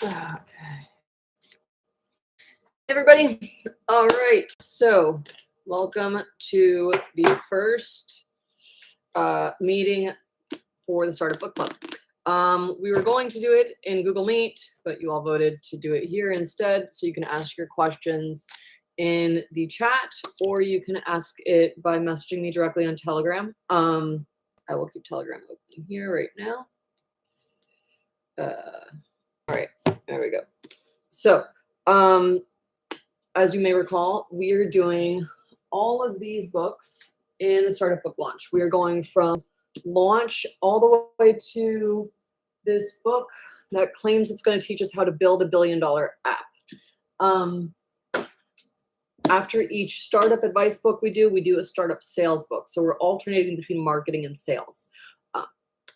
Okay. Everybody. All right. So, welcome to the first meeting for the Startup Book Club. We were going to do it in Google Meet, but you all voted to do it here instead. So you can ask your questions in the chat, or you can ask it by messaging me directly on Telegram. I will keep Telegram open here right now. All right, there we go. So, as you may recall, we are doing all of these books in the Startup Book Launch. We are going from launch all the way to this book that claims it's going to teach us how to build $1 billion app. After each startup advice book we do a startup sales book. So we're alternating between marketing and sales.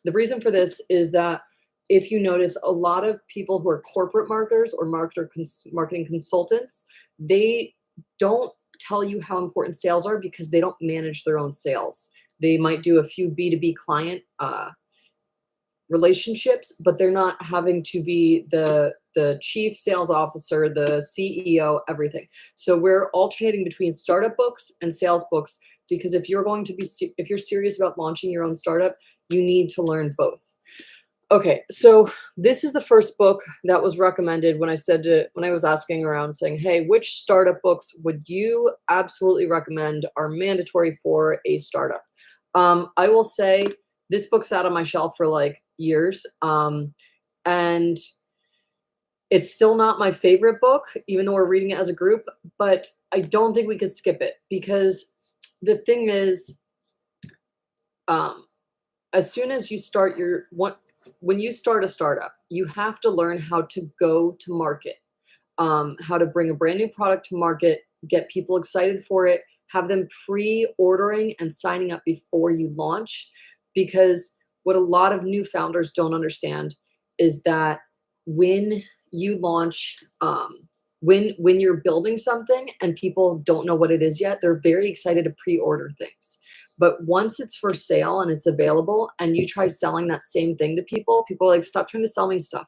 The reason for this is that if you notice, a lot of people who are corporate marketers or marketing consultants, they don't tell you how important sales are because they don't manage their own sales. They might do a few B2B client relationships, but they're not having to be the chief sales officer, the CEO, everything. So we're alternating between startup books and sales books because if you're serious about launching your own startup, you need to learn both. Okay, so this is the first book that was recommended when I was asking around saying, hey, which startup books would you absolutely recommend are mandatory for a startup? I will say this book sat on my shelf for like years, and it's still not my favorite book, even though we're reading it as a group, but I don't think we could skip it because the thing is, as soon as you start when you start a startup, you have to learn how to go to market, how to bring a brand new product to market, get people excited for it, have them pre-ordering and signing up before you launch. Because what a lot of new founders don't understand is that when you launch, when you're building something and people don't know what it is yet, they're very excited to pre-order things. But once it's for sale and it's available and you try selling that same thing to people are like, stop trying to sell me stuff.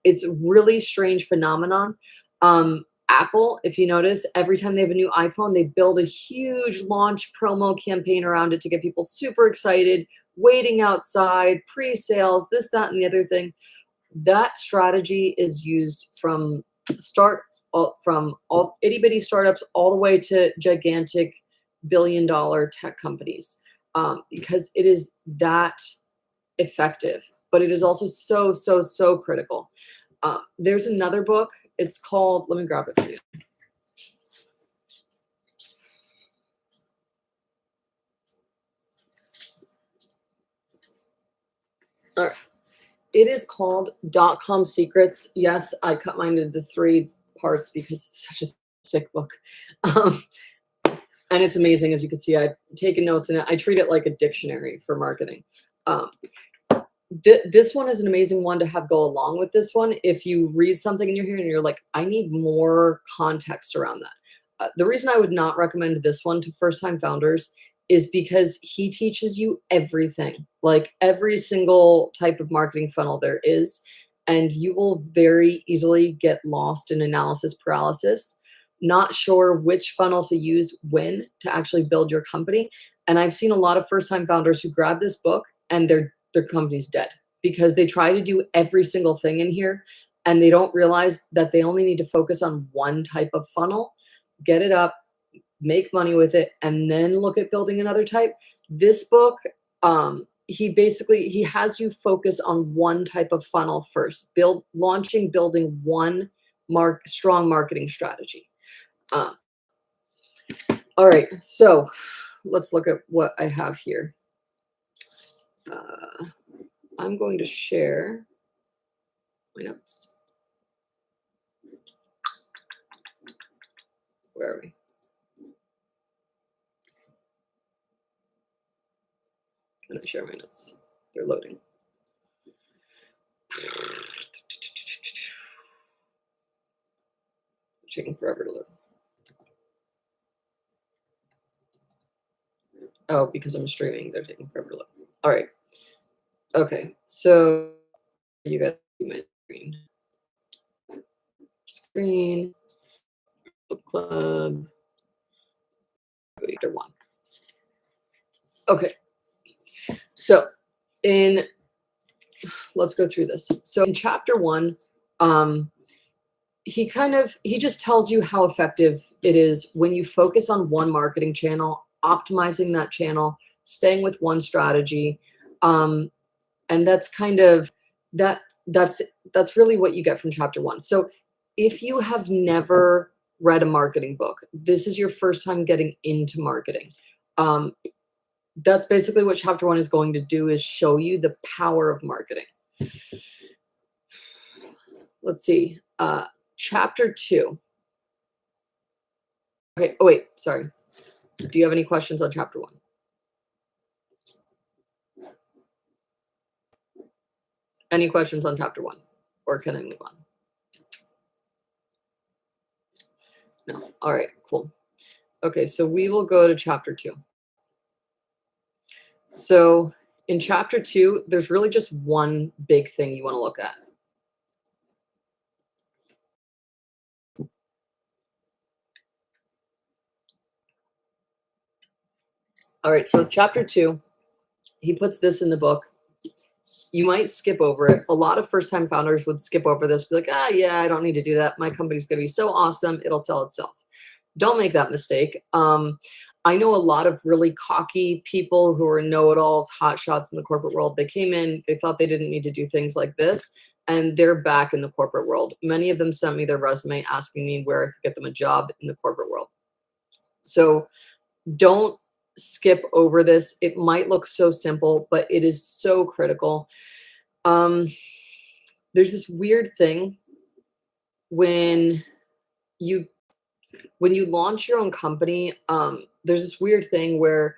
It's a really strange phenomenon. Apple, if you notice, every time they have a new iPhone, they build a huge launch promo campaign around it to get people super excited, waiting outside, pre-sales, this, that, and the other thing. That strategy is used from all itty-bitty startups all the way to gigantic billion-dollar tech companies, because it is that effective, but it is also so critical. There's another book. It's called, let me grab it for you. All right. It is called .com Secrets. Yes, I cut mine into 3 parts because it's such a thick book. And it's amazing. As you can see, I've taken notes in it. I treat it like a dictionary for marketing. This one is an amazing one to have go along with this one. If you read something in your here and you're like, I need more context around that. The reason I would not recommend this one to first-time founders is because he teaches you everything, like every single type of marketing funnel there is, and you will very easily get lost in analysis paralysis, not sure which funnel to use when to actually build your company. And I've seen a lot of first-time founders who grab this book and their company's dead because they try to do every single thing in here and they don't realize that they only need to focus on one type of funnel, get it up, make money with it, and then look at building another type. This book, he has you focus on one type of funnel first, building one strong marketing strategy. All right, so let's look at what I have here. I'm going to share my notes. Where are we? Can I share my notes? They're loading. Taking forever to load. Oh, because I'm streaming, they're taking forever to load. All right. Okay, so you guys see my screen. Green book club chapter 1. Okay, so let's go through this. So in chapter 1, he just tells you how effective it is when you focus on one marketing channel, optimizing that channel, staying with one strategy, and that's kind of that's really what you get from chapter 1. So if you have never read a marketing book, this is your first time getting into marketing. That's basically what chapter 1 is going to do, is show you the power of marketing. Let's see. Chapter 2. Okay. Oh, wait. Sorry. Do you have any questions on chapter 1? Any questions on chapter 1? Or can I move on? No. All right. Cool. Okay. So we will go to chapter 2. So in chapter 2, there's really just one big thing you want to look at. All right, so with chapter 2, he puts this in the book. You might skip over it. A lot of first-time founders would skip over this, be like, yeah, I don't need to do that. My company's going to be so awesome, it'll sell itself. Don't make that mistake. I know a lot of really cocky people who are know-it-alls, hotshots in the corporate world. They came in, they thought they didn't need to do things like this, and they're back in the corporate world. Many of them sent me their resume asking me where I could get them a job in the corporate world. So don't skip over this. It might look so simple, but it is so critical. There's this weird thing when you launch your own company. There's this weird thing where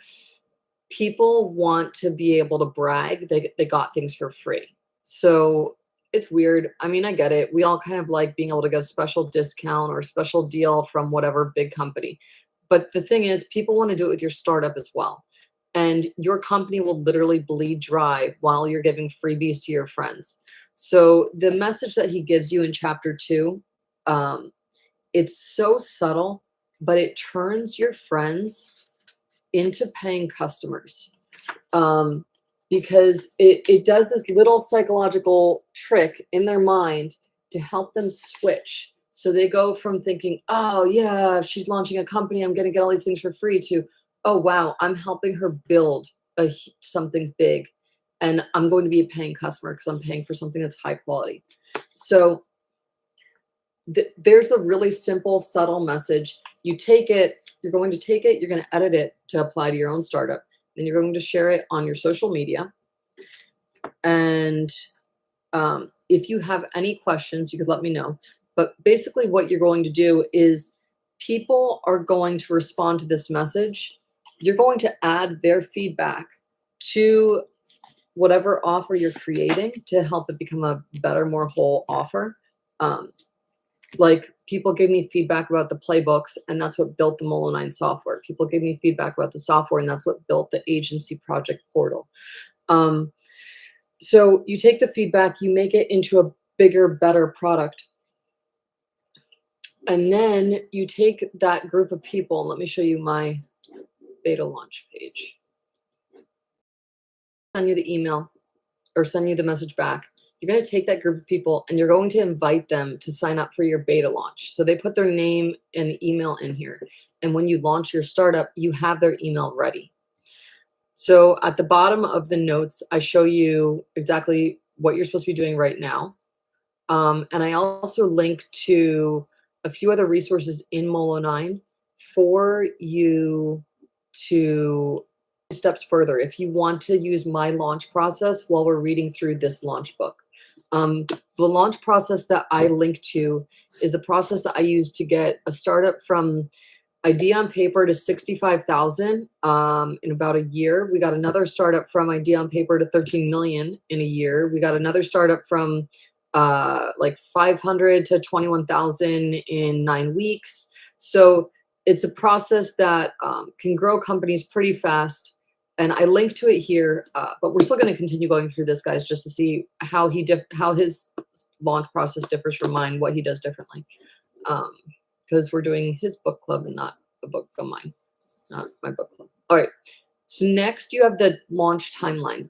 people want to be able to brag they got things for free. So it's weird. I mean, I get it. We all kind of like being able to get a special discount or a special deal from whatever big company. But the thing is, people want to do it with your startup as well. And your company will literally bleed dry while you're giving freebies to your friends. So the message that he gives you in chapter 2, it's so subtle, but it turns your friends into paying customers. Because it does this little psychological trick in their mind to help them switch. So they go from thinking, oh, yeah, she's launching a company, I'm going to get all these things for free, to, oh, wow, I'm helping her build something big. And I'm going to be a paying customer because I'm paying for something that's high quality. So there's a really simple, subtle message. You take it, you're going to take it, you're going to edit it to apply to your own startup. Then you're going to share it on your social media. And if you have any questions, you could let me know. But basically what you're going to do is people are going to respond to this message. You're going to add their feedback to whatever offer you're creating to help it become a better, more whole offer. Like people gave me feedback about the playbooks, and that's what built the Molo9 software. People gave me feedback about the software, and that's what built the agency project portal. So you take the feedback, you make it into a bigger, better product. And then you take that group of people, and let me show you my beta launch page. Send you the email or send you the message back. You're going to take that group of people and you're going to invite them to sign up for your beta launch. So they put their name and email in here. And when you launch your startup, you have their email ready. So at the bottom of the notes, I show you exactly what you're supposed to be doing right now. And I also link to a few other resources in Molo9 for you to steps further if you want to use my launch process while we're reading through this launch book. The launch process that I link to is a process that I use to get a startup from idea on paper to 65,000 in about a year. We got another startup from idea on paper to 13 million in a year. We got another startup from like 500 to 21,000 in 9 weeks. So it's a process that can grow companies pretty fast. And I link to it here, but we're still going to continue going through this, guys, just to see how his launch process differs from mine, what he does differently. because we're doing his book club and not a book of mine, not my book club. All right. So next you have the launch timeline.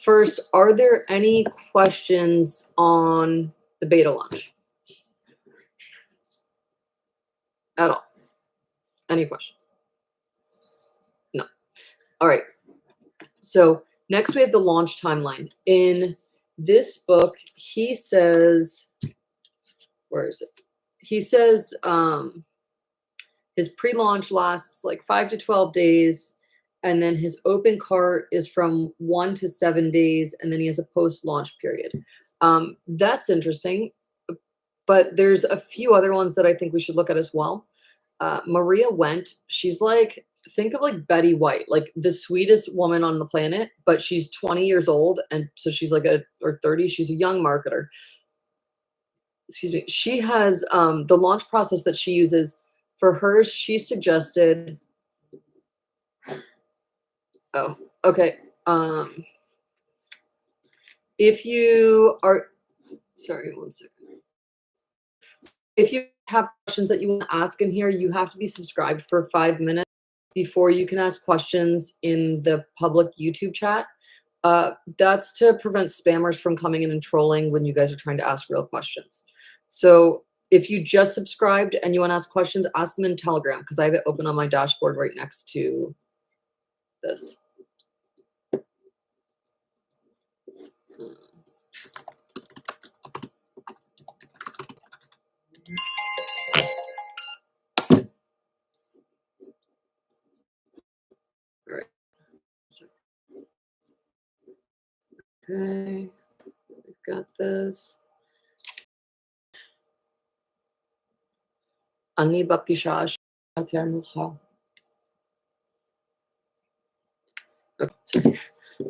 First, are there any questions on the beta launch? At all? Any questions? No. All right. So next we have the launch timeline. In this book, he says, where is it? He says his pre-launch lasts like 5 to 12 days. And then his open cart is from 1 to 7 days. And then he has a post-launch period. That's interesting. But there's a few other ones that I think we should look at as well. Maria Wendt, she's like, think of like Betty White, like the sweetest woman on the planet, but she's 20 years old. And so she's like or 30, she's a young marketer. Excuse me. She has the launch process that she uses for hers. She suggested, oh, okay. If you are, sorry, one second. If you have questions that you want to ask in here, you have to be subscribed for 5 minutes before you can ask questions in the public YouTube chat. That's to prevent spammers from coming in and trolling when you guys are trying to ask real questions. So if you just subscribed and you want to ask questions, ask them in Telegram, because I have it open on my dashboard right next to this. All right. Okay, we've got this. Ani Bapishash Atyanuha. Okay, sorry.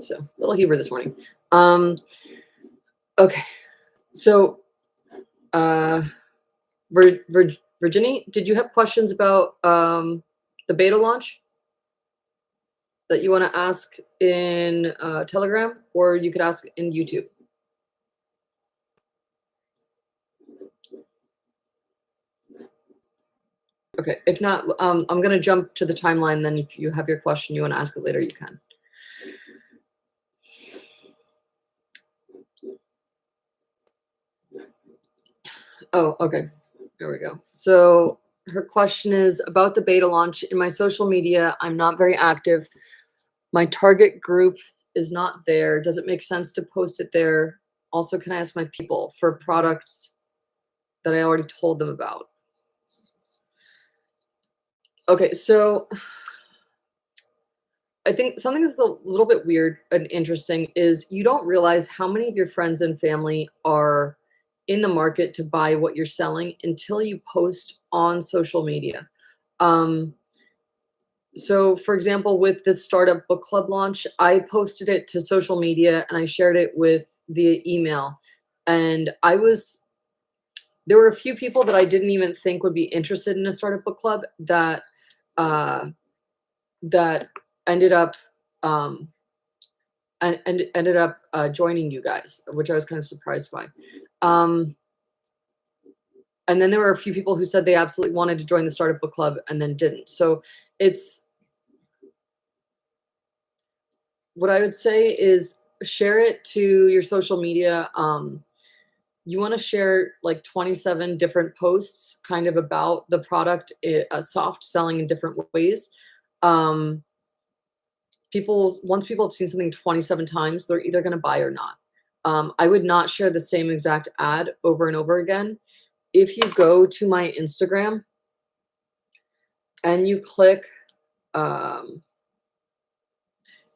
So a little Hebrew this morning. Okay, so Virginie, did you have questions about the beta launch that you want to ask in Telegram, or you could ask in YouTube? Okay, if not, I'm going to jump to the timeline. Then if you have your question, you want to ask it later, you can. Oh, okay. There we go. So her question is about the beta launch. In my social media, I'm not very active. My target group is not there. Does it make sense to post it there? Also, can I ask my people for products that I already told them about? Okay, so I think something that's a little bit weird and interesting is you don't realize how many of your friends and family are in the market to buy what you're selling until you post on social media. So for example, with this startup book club launch, I posted it to social media and I shared it via email. And there were a few people that I didn't even think would be interested in a startup book club that ended up joining you guys, which I was kind of surprised by. And then there were a few people who said they absolutely wanted to join the startup book club and then didn't. So what I would say is share it to your social media. You want to share like 27 different posts kind of about the product, soft selling in different ways. Once people have seen something 27 times, they're either going to buy or not. I would not share the same exact ad over and over again. If you go to my Instagram and you click,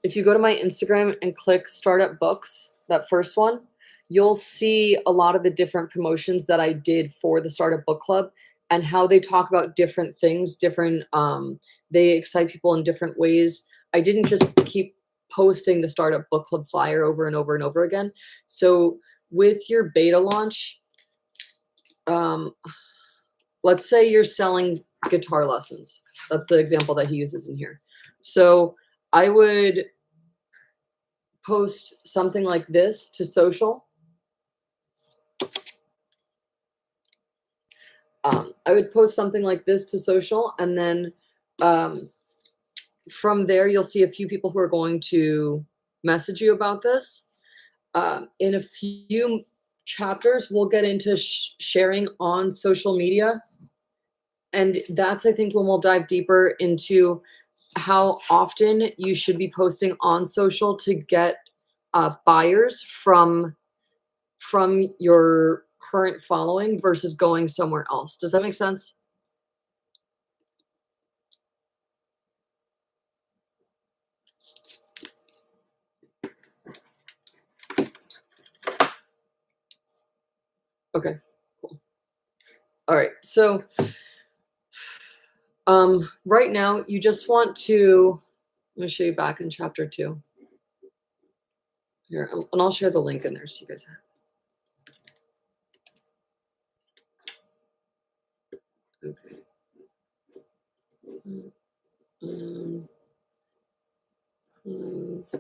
if you go to my Instagram and click Startup Books, that first one, you'll see a lot of the different promotions that I did for the Startup Book Club and how they talk about different things, they excite people in different ways. I didn't just keep posting the Startup Book Club flyer over and over and over again. So with your beta launch, let's say you're selling guitar lessons. That's the example that he uses in here. So I would post something like this to social. I would post something like this to social, and then from there, you'll see a few people who are going to message you about this. In a few chapters, we'll get into sharing on social media. And that's, I think, when we'll dive deeper into how often you should be posting on social to get buyers from your current following versus going somewhere else. Does that make sense? Okay, cool. All right, so right now you just want to, let me show you back in chapter 2. Here, and I'll share the link in there so you guys have. Okay. Close.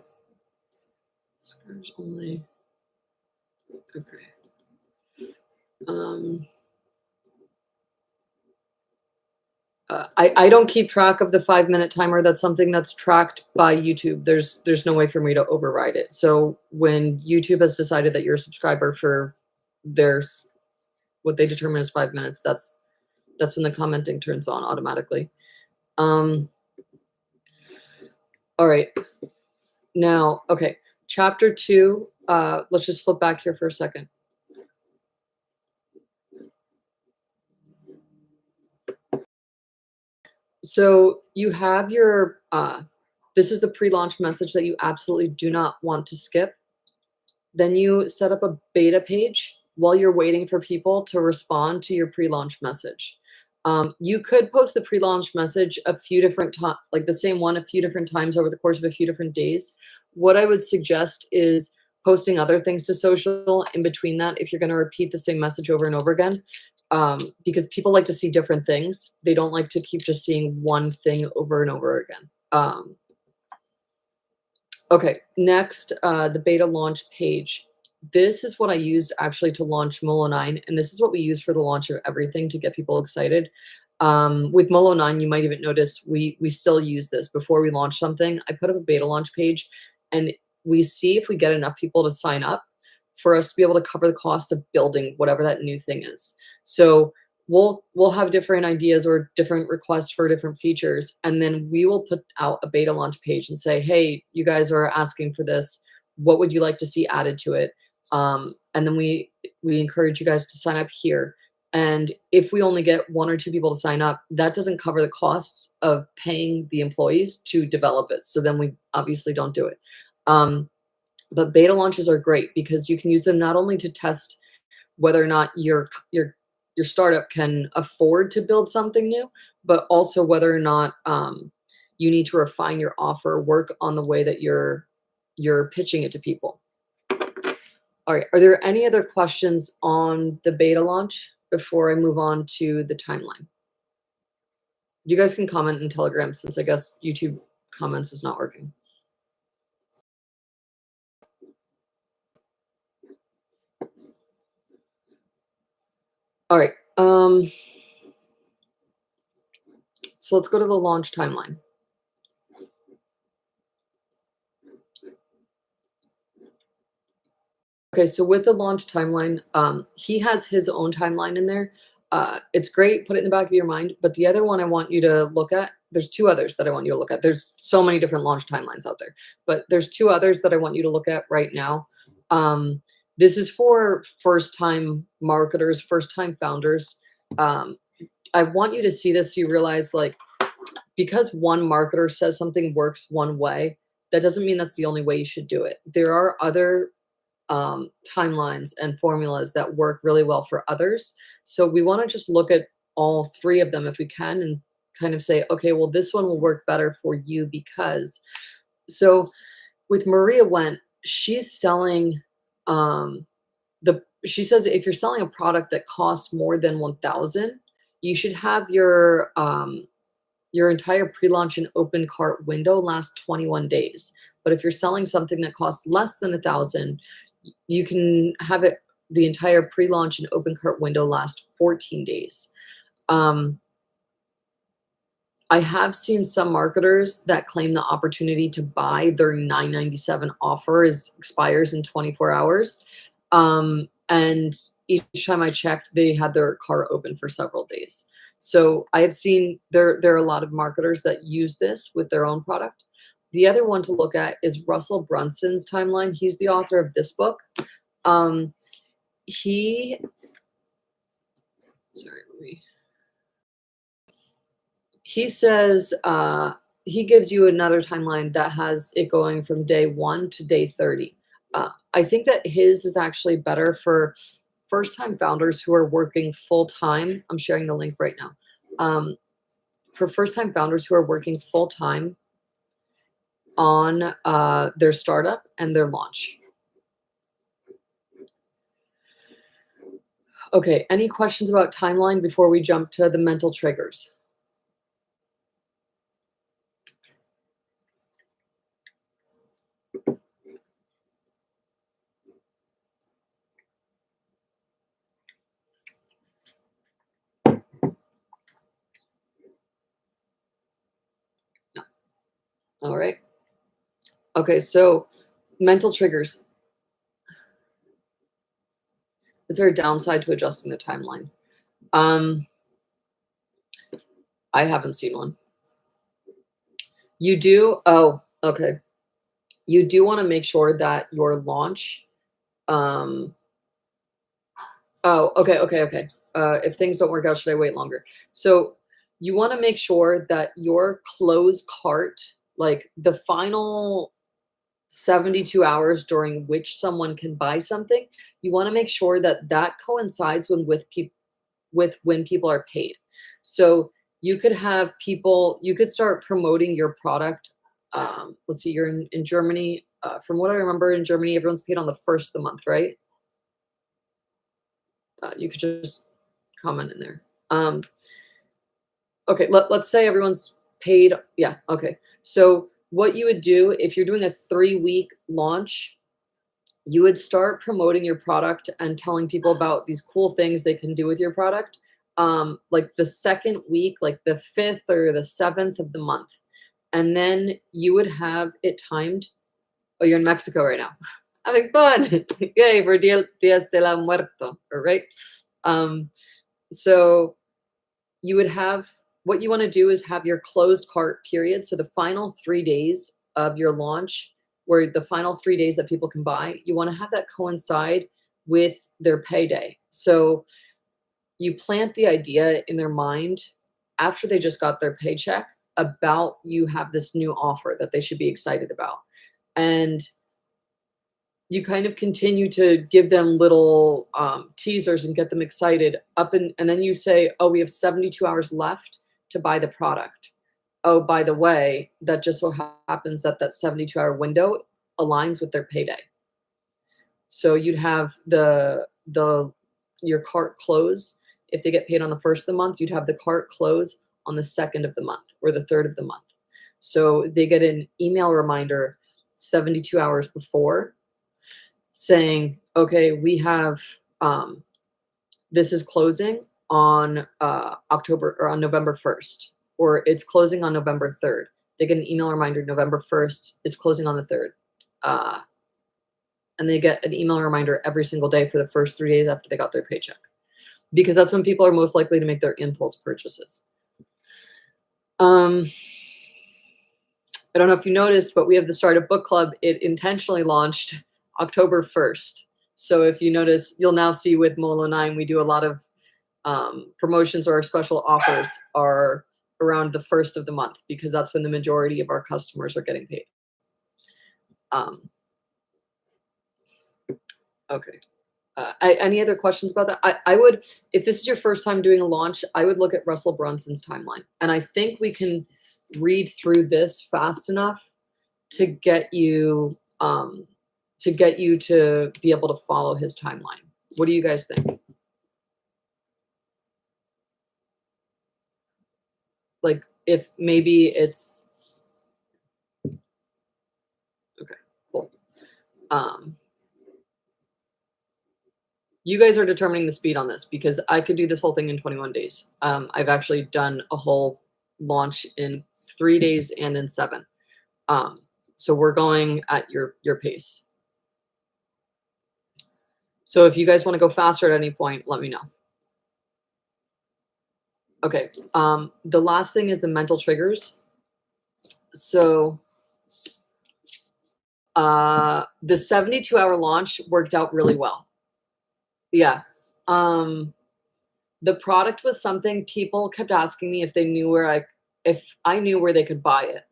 Subscribers only. Okay. I don't keep track of the 5-minute timer. That's something that's tracked by YouTube. There's no way for me to override it. So when YouTube has decided that you're a subscriber for what they determine as 5 minutes, that's when the commenting turns on automatically. All right. Now, okay, chapter 2. Let's just flip back here for a second. So you have your, this is the pre-launch message that you absolutely do not want to skip. Then you set up a beta page while you're waiting for people to respond to your pre-launch message. You could post the pre-launch message a few different times, like the same one a few different times over the course of a few different days. What I would suggest is posting other things to social in between that if you're going to repeat the same message over and over again. Because people like to see different things. They don't like to keep just seeing one thing over and over again. Okay, next, the beta launch page. This is what I used actually to launch Molo 9, and this is what we use for the launch of everything to get people excited. With Molo 9, you might even notice we still use this. Before we launch something, I put up a beta launch page, and we see if we get enough people to sign up for us to be able to cover the cost of building whatever that new thing is. So we'll have different ideas or different requests for different features, and then we will put out a beta launch page and say, hey, you guys are asking for this. What would you like to see added to it? And then we encourage you guys to sign up here. And if we only get 1 or 2 people to sign up, that doesn't cover the costs of paying the employees to develop it. So then we obviously don't do it. But beta launches are great because you can use them not only to test whether or not your startup can afford to build something new, but also whether or not you need to refine your offer, work on the way that you're pitching it to people. All right, are there any other questions on the beta launch before I move on to the timeline? You guys can comment in Telegram since I guess YouTube comments is not working. All right. So let's go to the launch timeline. Okay, so with the launch timeline, he has his own timeline in there. It's great, put it in the back of your mind. But the other one I want you to look at, there's 2 others that I want you to look at. There's so many different launch timelines out there, but there's 2 others that I want you to look at right now. This is for first-time marketers, first-time founders. I want you to see this so you realize, like, because one marketer says something works one way, that doesn't mean that's the only way you should do it. There are other timelines and formulas that work really well for others. So we want to just look at all 3 of them if we can and kind of say, okay, well, this one will work better for you because. So with Maria Went, she's selling she says if you're selling a product that costs more than 1,000, you should have your entire pre-launch and open cart window last 21 days. But if you're selling something that costs less than 1,000, you can have it the entire pre-launch and open cart window last 14 days. I have seen some marketers that claim the opportunity to buy their $9.97 offer expires in 24 hours. And each time I checked, they had their cart open for several days. So I have seen there are a lot of marketers that use this with their own product. The other one to look at is Russell Brunson's timeline. He's the author of this book. He, sorry, let me. He says he gives you another timeline that has it going from day 1 to day 30. I think that his is actually better for first-time founders who are working full-time. I'm sharing the link right now. For first-time founders who are working full-time on their startup and their launch. Okay, any questions about timeline before we jump to the mental triggers? No. All right. Okay, so mental triggers. Is there a downside to adjusting the timeline? I haven't seen one. You do? Oh, okay. You do want to make sure that your launch, oh, okay. If things don't work out, should I wait longer? So you want to make sure that your close cart, like the final 72 hours during which someone can buy something, you want to make sure that that coincides with when people are paid. So you could have people, you could start promoting your product. Let's see, you're in Germany. From what I remember, in Germany, everyone's paid on the first of the month, right? You could just comment in there. Okay, let's say everyone's paid. Yeah, okay. So what you would do if you're doing a 3-week launch, you would start promoting your product and telling people about these cool things they can do with your product. Like the second week, like the 5th or the 7th of the month. And then you would have it timed. Oh, you're in Mexico right now. Having fun. Yay, for Dias de la Muerto, right? So you would have, what you want to do is have your closed cart period. So the final 3 days of your launch, where the final 3 days that people can buy, you want to have that coincide with their payday. So you plant the idea in their mind after they just got their paycheck about you have this new offer that they should be excited about. And you kind of continue to give them little teasers and get them excited and then you say, oh, we have 72 hours left to buy the product. Oh, by the way, that just so happens that 72-hour window aligns with their payday. So you'd have your cart close. If they get paid on the 1st of the month, you'd have the cart close on the 2nd of the month or the 3rd of the month. So they get an email reminder 72 hours before saying, okay, we have, this is closing on October or on November 1st, or it's closing on November 3rd. They get an email reminder November 1st, it's closing on the 3rd. And they get an email reminder every single day for the first 3 days after they got their paycheck, because that's when people are most likely to make their impulse purchases. I don't know if you noticed, but we have the Startup Book Club. It intentionally launched October 1st. So if you notice, you'll now see with Molo 9, we do a lot of promotions, or our special offers are around the 1st of the month, because that's when the majority of our customers are getting paid. Okay. Any other questions about that? I would, if this is your first time doing a launch, I would look at Russell Brunson's timeline. And I think we can read through this fast enough to get you to be able to follow his timeline. What do you guys think? Like, if maybe it's Um, you guys are determining the speed on this because I could do this whole thing in 21 days. I've actually done a whole launch in 3 days and in 7. So we're going at your pace. So if you guys want to go faster at any point, let me know. Okay. The last thing is the mental triggers. So the 72-hour launch worked out really well. Yeah. The product was something people kept asking me if I knew where they could buy it.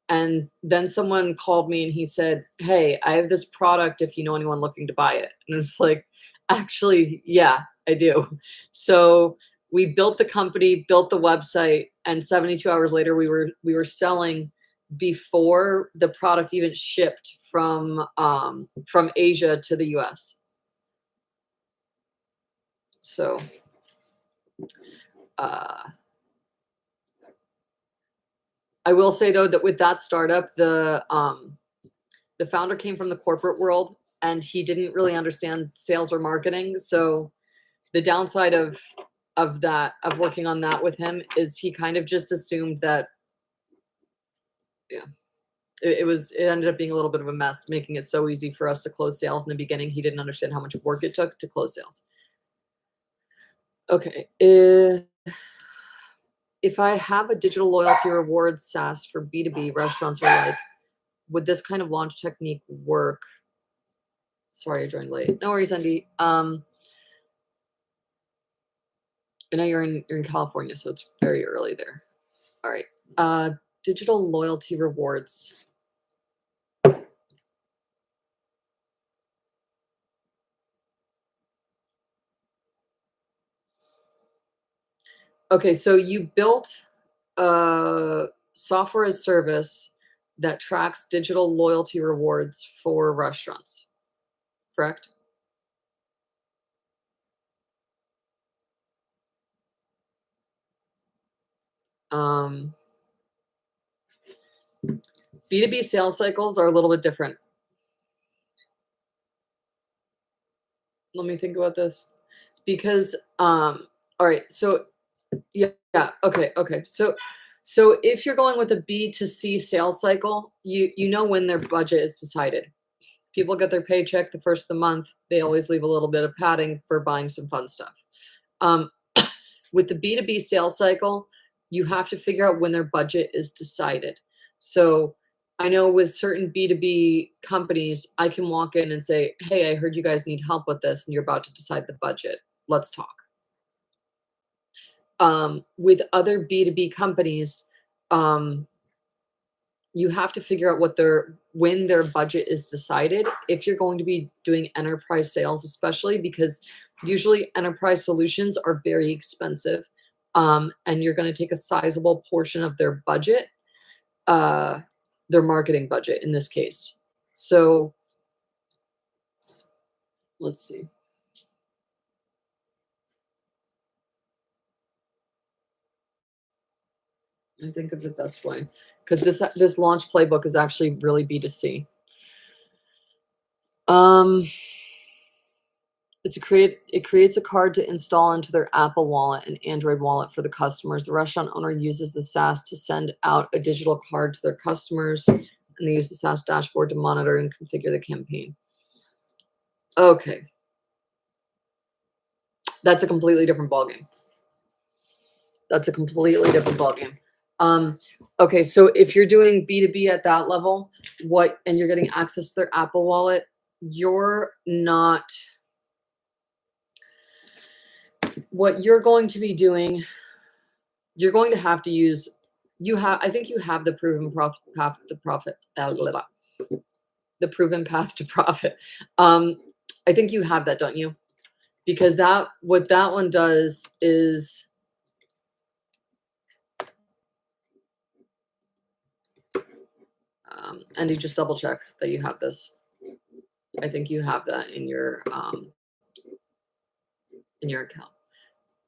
And then someone called me and he said, "Hey, I have this product if you know anyone looking to buy it." And it's like, actually, yeah, I do. So we built the company, built the website, and 72 hours later we were selling before the product even shipped from Asia to the US. So uh I will say though that with that startup, the founder came from the corporate world and he didn't really understand sales or marketing. So the downside of working on that with him is he kind of just assumed that, yeah, it ended up being a little bit of a mess, making it so easy for us to close sales in the beginning. He didn't understand how much work it took to close sales. Okay. If I have a digital loyalty rewards SaaS for B2B restaurants or like, would this kind of launch technique work? Sorry, I joined late. No worries, Andy. I know you're in California, so it's very early there. All right. Digital loyalty rewards. Okay, so you built a software as service that tracks digital loyalty rewards for restaurants, correct? Um, B2B sales cycles are a little bit different. Let me think about this. Because all right, so yeah, okay. So if you're going with a B2C sales cycle, you know when their budget is decided. People get their paycheck the first of the month. They always leave a little bit of padding for buying some fun stuff. Um, with the B2B sales cycle, you have to figure out when their budget is decided. So I know with certain B2B companies, I can walk in and say, "Hey, I heard you guys need help with this and you're about to decide the budget. Let's talk." With other B2B companies, um, you have to figure out when their budget is decided. If you're going to be doing enterprise sales, especially because usually enterprise solutions are very expensive, and you're going to take a sizable portion of their budget, uh, their marketing budget in this case. So let's see. I think of the best way because this launch playbook is actually really B2C. Um, it creates a card to install into their Apple Wallet and Android Wallet for the customers. The restaurant owner uses the SaaS to send out a digital card to their customers, and they use the SaaS dashboard to monitor and configure the campaign. Okay. That's a completely different ballgame. That's a completely different ballgame. Okay, so if you're doing B2B at that level, and you're getting access to their Apple Wallet, you're not what you're going to be doing. You're going to have to use. I think you have the proven path to profit. The proven path to profit. I think you have that, don't you? Because what that one does is and you just double check that you have this. I think you have that in your account.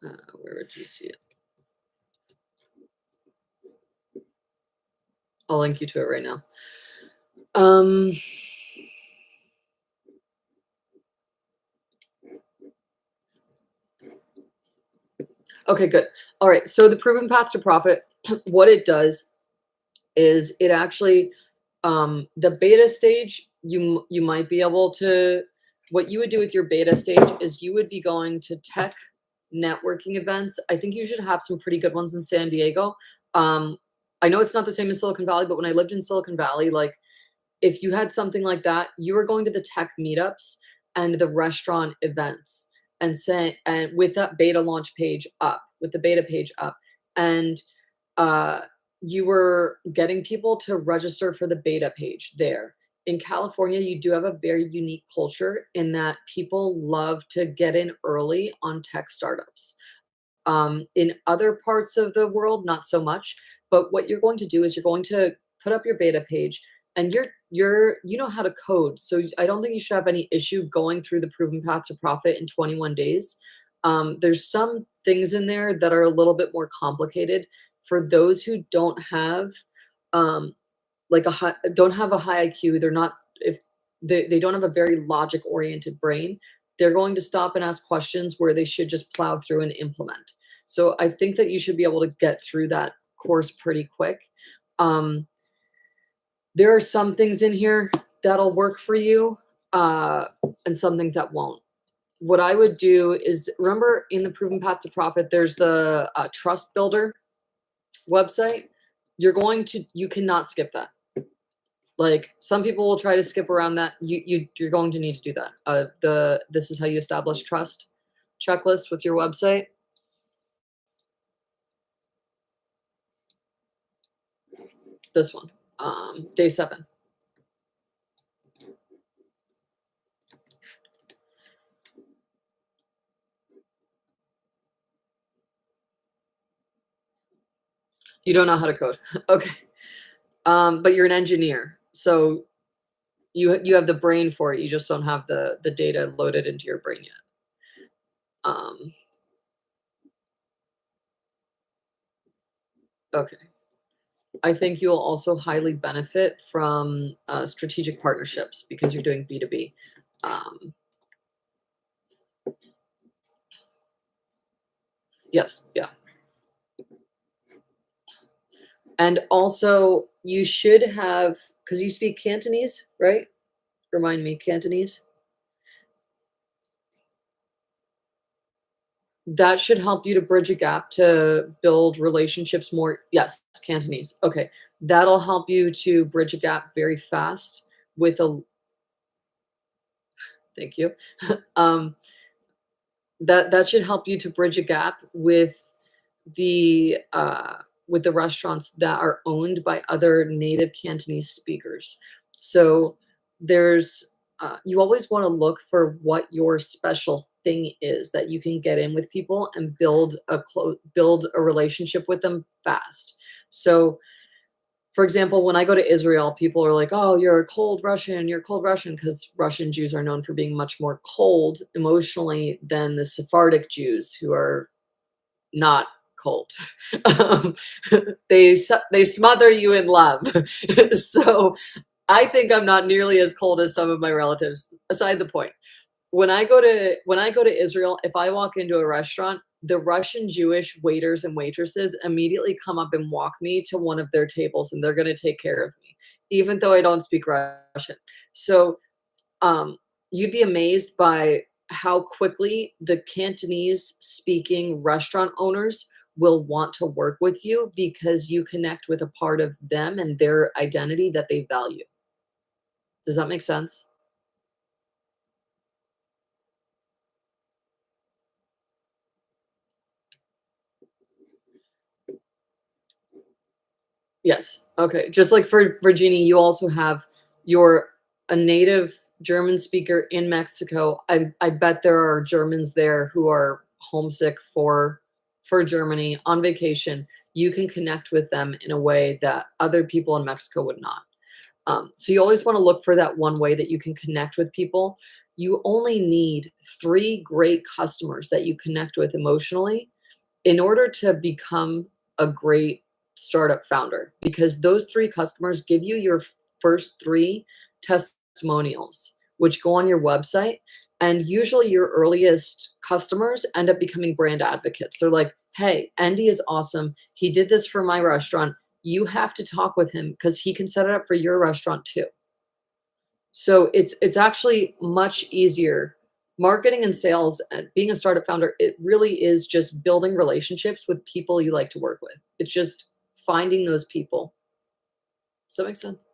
Where would you see it? I'll link you to it right now. Okay, good. All right. So the proven path to profit, what it does is it actually the beta stage, you might be able to what you would do with your beta stage is you would be going to tech networking events. I think you should have some pretty good ones in San Diego. Um, I know it's not the same as Silicon Valley, but when I lived in Silicon Valley, like if you had something like that, you were going to the tech meetups and the restaurant events and say and with that beta launch page up, with the beta page up, and uh, you were getting people to register for the beta page there. In California, you do have a very unique culture in that people love to get in early on tech startups. In other parts of the world, not so much. But what you're going to do is you're going to put up your beta page, and you know how to code. So I don't think you should have any issue going through the proven path to profit in 21 days. There's some things in there that are a little bit more complicated for those who don't have um, don't have a high IQ. They're not if they don't have a very logic oriented brain. They're going to stop and ask questions where they should just plow through and implement. So I think that you should be able to get through that course pretty quick. Um, there are some things in here that'll work for you, uh, and some things that won't. What I would do is remember in the proven path to profit, there's the trust builder website. You cannot skip that. Like some people will try to skip around that. You're going to need to do that. This is how you establish trust checklist with your website. This one, day 7. You don't know how to code. Okay. But you're an engineer, so you have the brain for it. You just don't have the data loaded into your brain yet. Um, okay. I think you'll also highly benefit from strategic partnerships because you're doing B2B. Um, yes, yeah. And also, you should have, because you speak Cantonese, right? Remind me, Cantonese. That should help you to bridge a gap to build relationships more. Yes, Cantonese. Okay. That'll help you to bridge a gap very fast with a, thank you. um, that should help you to bridge a gap the with the restaurants that are owned by other native Cantonese speakers. So there's you always want to look for what your special thing is that you can get in with people and build a relationship with them fast. So for example, when I go to Israel, people are like, "Oh, you're a cold Russian. You're a cold Russian," because Russian Jews are known for being much more cold emotionally than the Sephardic Jews, who are not cold. Um, they smother you in love. So I think I'm not nearly as cold as some of my relatives. Aside the point, when I go to Israel, if I walk into a restaurant, the Russian Jewish waiters and waitresses immediately come up and walk me to one of their tables, and they're going to take care of me, even though I don't speak Russian. So you'd be amazed by how quickly the Cantonese speaking restaurant owners will want to work with you because you connect with a part of them and their identity that they value. Does that make sense? Yes. Okay. Just like for Virginia, you also have your a native German speaker in Mexico. I bet there are Germans there who are homesick for Germany on vacation. You can connect with them in a way that other people in Mexico would not. So you always want to look for that one way that you can connect with people. You only need 3 great customers that you connect with emotionally in order to become a great startup founder, because those 3 customers give you your first 3 testimonials, which go on your website. And usually your earliest customers end up becoming brand advocates. They're like, hey, Andy is awesome. He did this for my restaurant. You have to talk with him because he can set it up for your restaurant too. So it's actually much easier. Marketing and sales and being a startup founder, it really is just building relationships with people you like to work with. It's just finding those people. Does that make sense?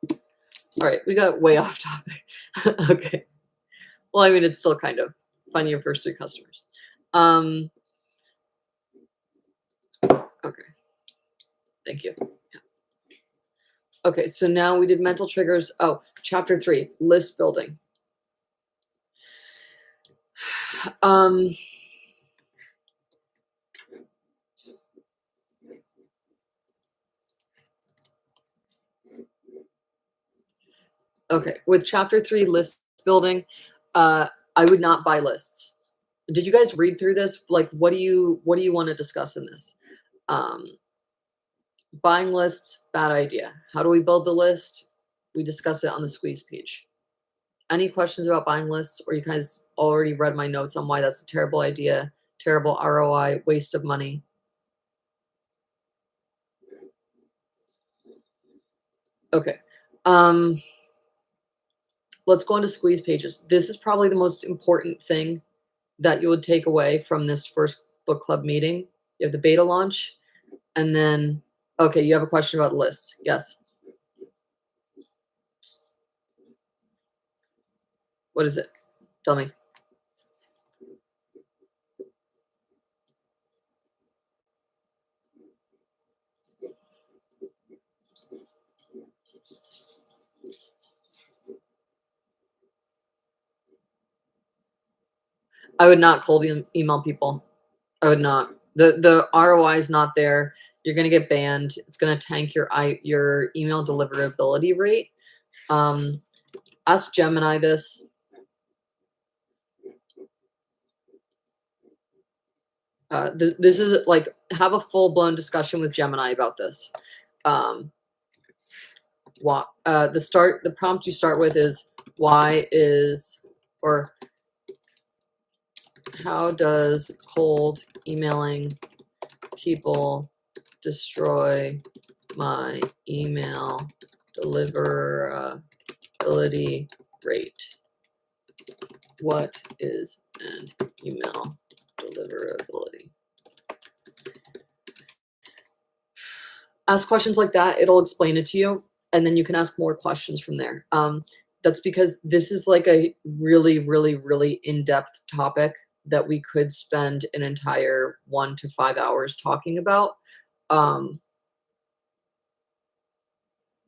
All right, we got way off topic. Okay. Well, I mean, it's still kind of finding your first 3 customers. Okay. Thank you. Yeah. Okay, so now we did mental triggers. Oh, chapter 3, list building. Okay, with chapter 3, list building, I would not buy lists. Did you guys read through this? Like, what do you want to discuss in this? Buying lists, bad idea. How do we build the list? We discuss it on the squeeze page. Any questions about buying lists, or you guys already read my notes on why that's a terrible idea, terrible ROI, waste of money? Okay. Let's go into squeeze pages. This is probably the most important thing that you would take away from this first book club meeting. You have the beta launch, and then, okay, you have a question about lists. Yes. What is it? Tell me. I would not cold email people. I would not. The ROI is not there. You're gonna get banned. It's gonna tank your email deliverability rate. Ask Gemini this. This is like, have a full-blown discussion with Gemini about this. The prompt you start with is, why is, or how does cold emailing people destroy my email deliverability rate? What is an email deliverability? Ask questions like that. It'll explain it to you, and then you can ask more questions from there. That's because this is like a really, really, really in-depth topic that we could spend an entire 1 to 5 hours talking about.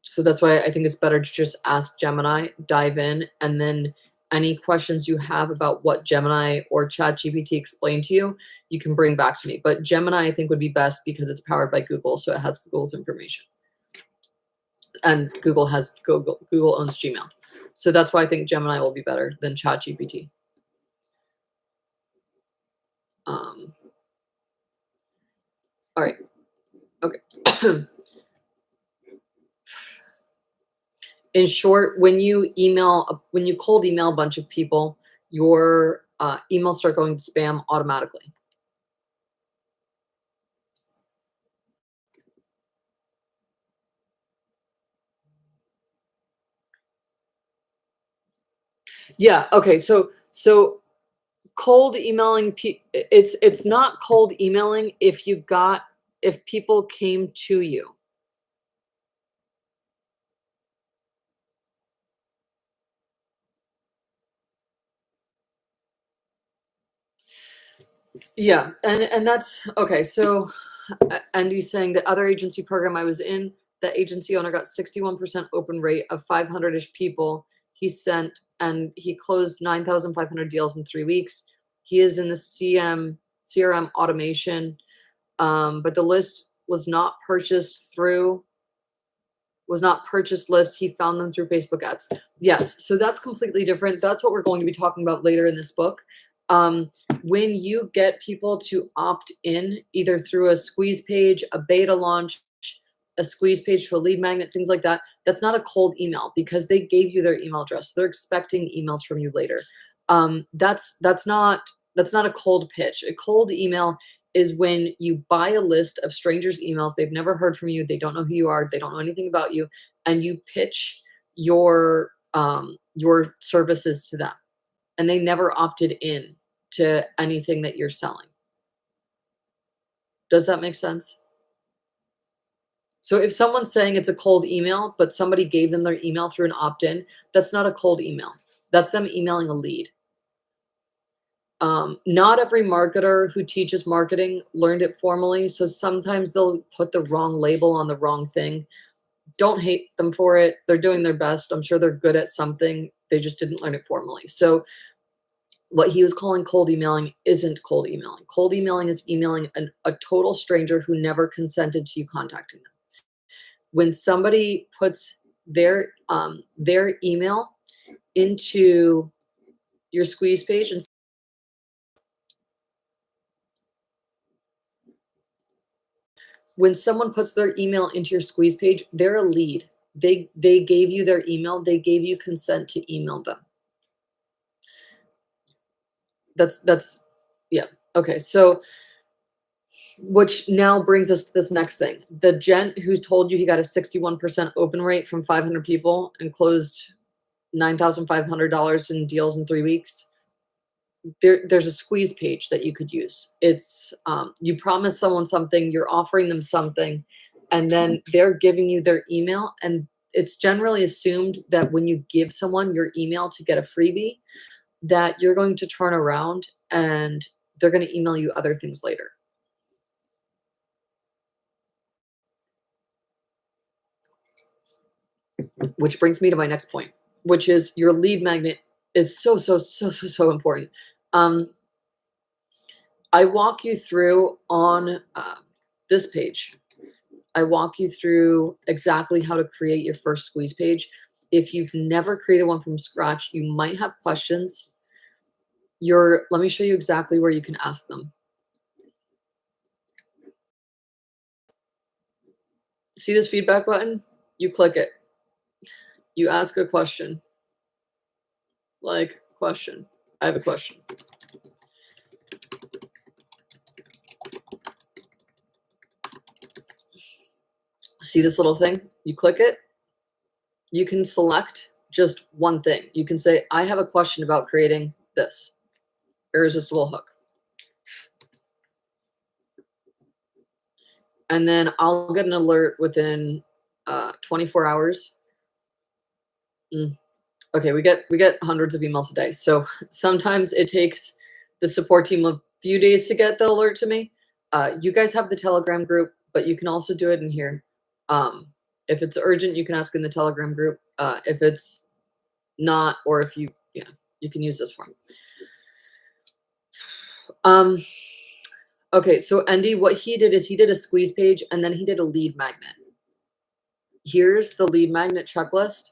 So that's why I think it's better to just ask Gemini, dive in, and then any questions you have about what Gemini or ChatGPT explained to you, you can bring back to me. But Gemini, I think, would be best because it's powered by Google, so it has Google's information. And Google owns Gmail. So that's why I think Gemini will be better than ChatGPT. All right. Okay. In short, when you cold email a bunch of people, your emails start going to spam automatically. Yeah. Okay. So cold emailing, it's not cold emailing if people came to you. Yeah, and that's okay. So Andy's saying the other agency program I was in, the agency owner got 61% open rate of 500-ish people he sent, and he closed 9,500 deals in 3 weeks. He is in the CRM automation, but the list was not purchased list. He found them through Facebook ads. Yes, so that's completely different. That's what we're going to be talking about later in this book. When you get people to opt in, either through a squeeze page, a beta launch, a squeeze page to a lead magnet, things like that, that's not a cold email because they gave you their email address. So they're expecting emails from you later. That's not a cold pitch. A cold email is when you buy a list of strangers' emails. They've never heard from you. They don't know who you are. They don't know anything about you, and you pitch your services to them, and they never opted in to anything that you're selling. Does that make sense? So if someone's saying it's a cold email, but somebody gave them their email through an opt-in, that's not a cold email. That's them emailing a lead. Not every marketer who teaches marketing learned it formally, so sometimes they'll put the wrong label on the wrong thing. Don't hate them for it. They're doing their best. I'm sure they're good at something. They just didn't learn it formally. So what he was calling cold emailing isn't cold emailing. Cold emailing is emailing a total stranger who never consented to you contacting them. When somebody puts their email into your squeeze page, and when someone puts their email into your squeeze page, they're a lead. They gave you their email. They gave you consent to email them. That's yeah. Okay. So which now brings us to this next thing. The gent who told you he got a 61% open rate from 500 people and closed $9,500 in deals in 3 weeks. There's a squeeze page that you could use. It's you promise someone something, you're offering them something, and then they're giving you their email. And it's generally assumed that when you give someone your email to get a freebie, that you're going to turn around and they're going to email you other things later. Which brings me to my next point, which is your lead magnet is so important. I walk you through on this page. I walk you through exactly how to create your first squeeze page. If you've never created one from scratch, you might have questions. Let me show you exactly where you can ask them. See this feedback button? You click it. You ask a question. Like, question. I have a question. See this little thing? You click it. You can select just one thing. You can say, I have a question about creating this irresistible hook. And then I'll get an alert within 24 hours. Okay, we get hundreds of emails a day. So sometimes it takes the support team a few days to get the alert to me. You guys have the Telegram group, but you can also do it in here. If it's urgent, you can ask in the Telegram group. If it's not, or if you can use this form. Okay, so Andy, what he did is he did a squeeze page and then he did a lead magnet. Here's the lead magnet checklist.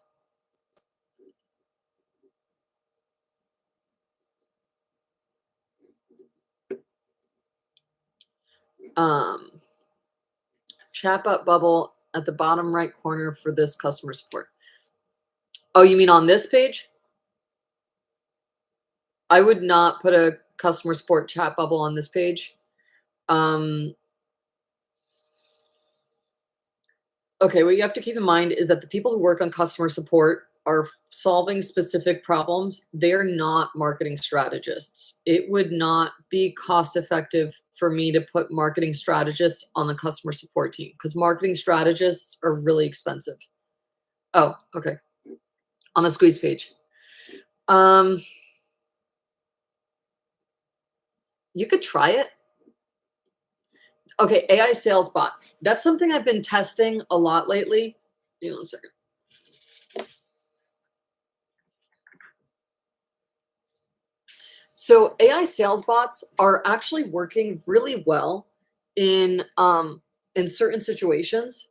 Chatbot bubble at the bottom right corner for this customer support. Oh, you mean on this page? I would not put a customer support chat bubble on this page. Okay, what you have to keep in mind is that the people who work on customer support are solving specific problems. They're not marketing strategists. It would not be cost effective for me to put marketing strategists on the customer support team because marketing strategists are really expensive. Oh, okay. On the squeeze page. You could try it. Okay, AI sales bot. That's something I've been testing a lot lately. Hang on a second. So AI sales bots are actually working really well in certain situations.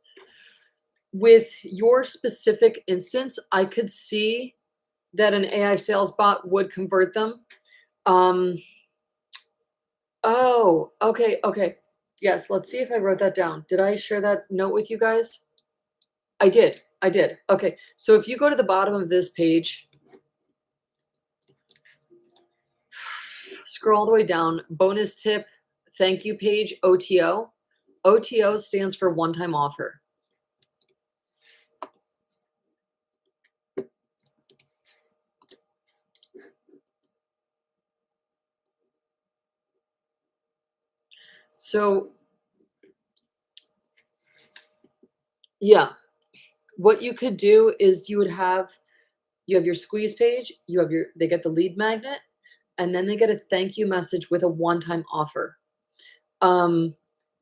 With your specific instance, I could see that an AI sales bot would convert them. Oh, okay. Yes, let's see if I wrote that down. Did I share that note with you guys? I did. Okay, so if you go to the bottom of this page, scroll all the way down, bonus tip, thank you page, OTO. OTO stands for one-time offer. So yeah, what you could do is you have your squeeze page, they get the lead magnet, and then they get a thank you message with a one-time offer.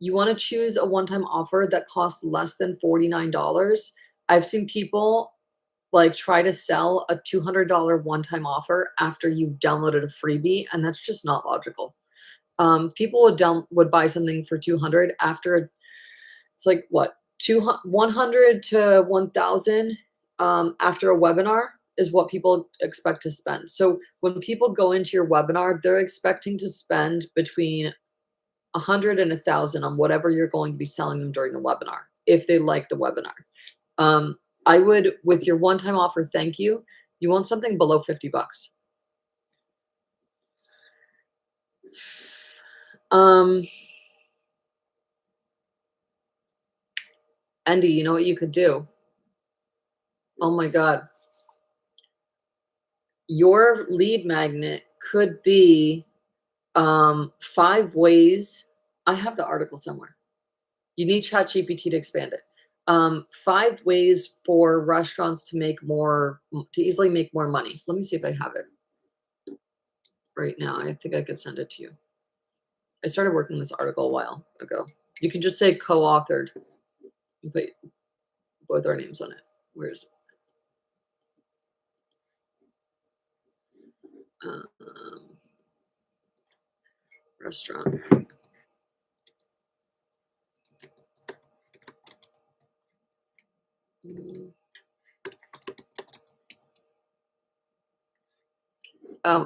You want to choose a one-time offer that costs less than $49. I've seen people like try to sell a $200 one-time offer after you downloaded a freebie, and that's just not logical. People would buy something for 200 after it's like what 100 to 1,000 after a webinar is what people expect to spend. So when people go into your webinar, they're expecting to spend between 100 and 1,000 on whatever you're going to be selling them during the webinar, if they like the webinar. I would, with your one-time offer, thank you, you want something below 50 bucks. Andy, you know what you could do? Oh my God. Your lead magnet could be 5 ways. I have the article somewhere. You need ChatGPT to expand it. 5 ways for restaurants to easily make more money. Let me see if I have it right now. I think I could send it to you. I started working on this article a while ago. You can just say co-authored, put both our names on it. Where is it? Restaurant.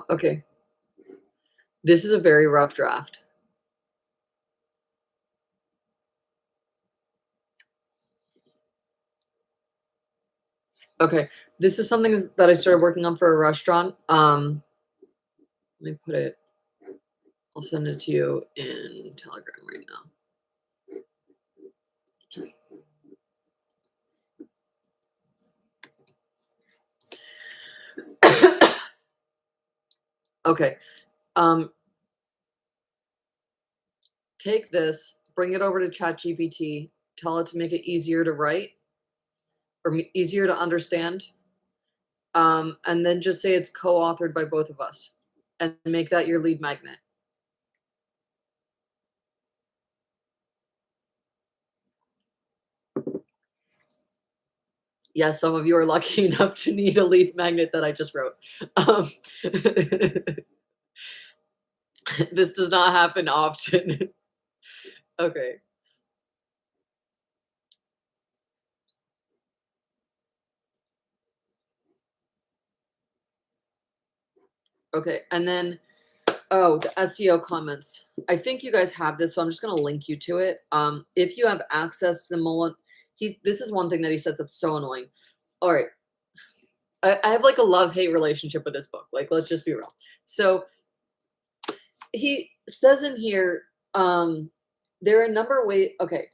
Okay. This is a very rough draft. Okay, this is something that I started working on for a restaurant. Let me put it. I'll send it to you in Telegram right now. Okay. Take this, bring it over to ChatGPT, tell it to make it easier to write or easier to understand. And then just say it's co-authored by both of us and make that your lead magnet. Yes, some of you are lucky enough to need a lead magnet that I just wrote. This does not happen often. Okay. Okay, and then, oh, the SEO comments. I think you guys have this, so I'm just going to link you to it. If you have access to the Mullen, this is one thing that he says that's so annoying. All right. I have like a love-hate relationship with this book. Like, let's just be real. So he says in here, there are a number of ways, okay,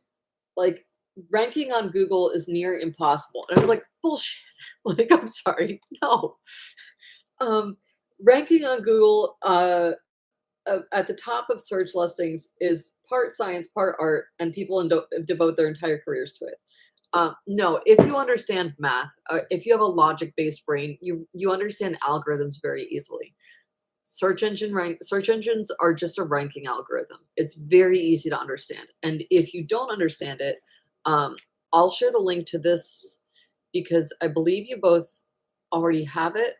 like ranking on Google is near impossible. And I was like, bullshit. Like, I'm sorry. No. Ranking on Google at the top of search listings is part science, part art, and people devote their entire careers to it. No, if you understand math, if you have a logic-based brain, you understand algorithms very easily. Search engines are just a ranking algorithm. It's very easy to understand. And if you don't understand it, I'll share the link to this because I believe you both already have it.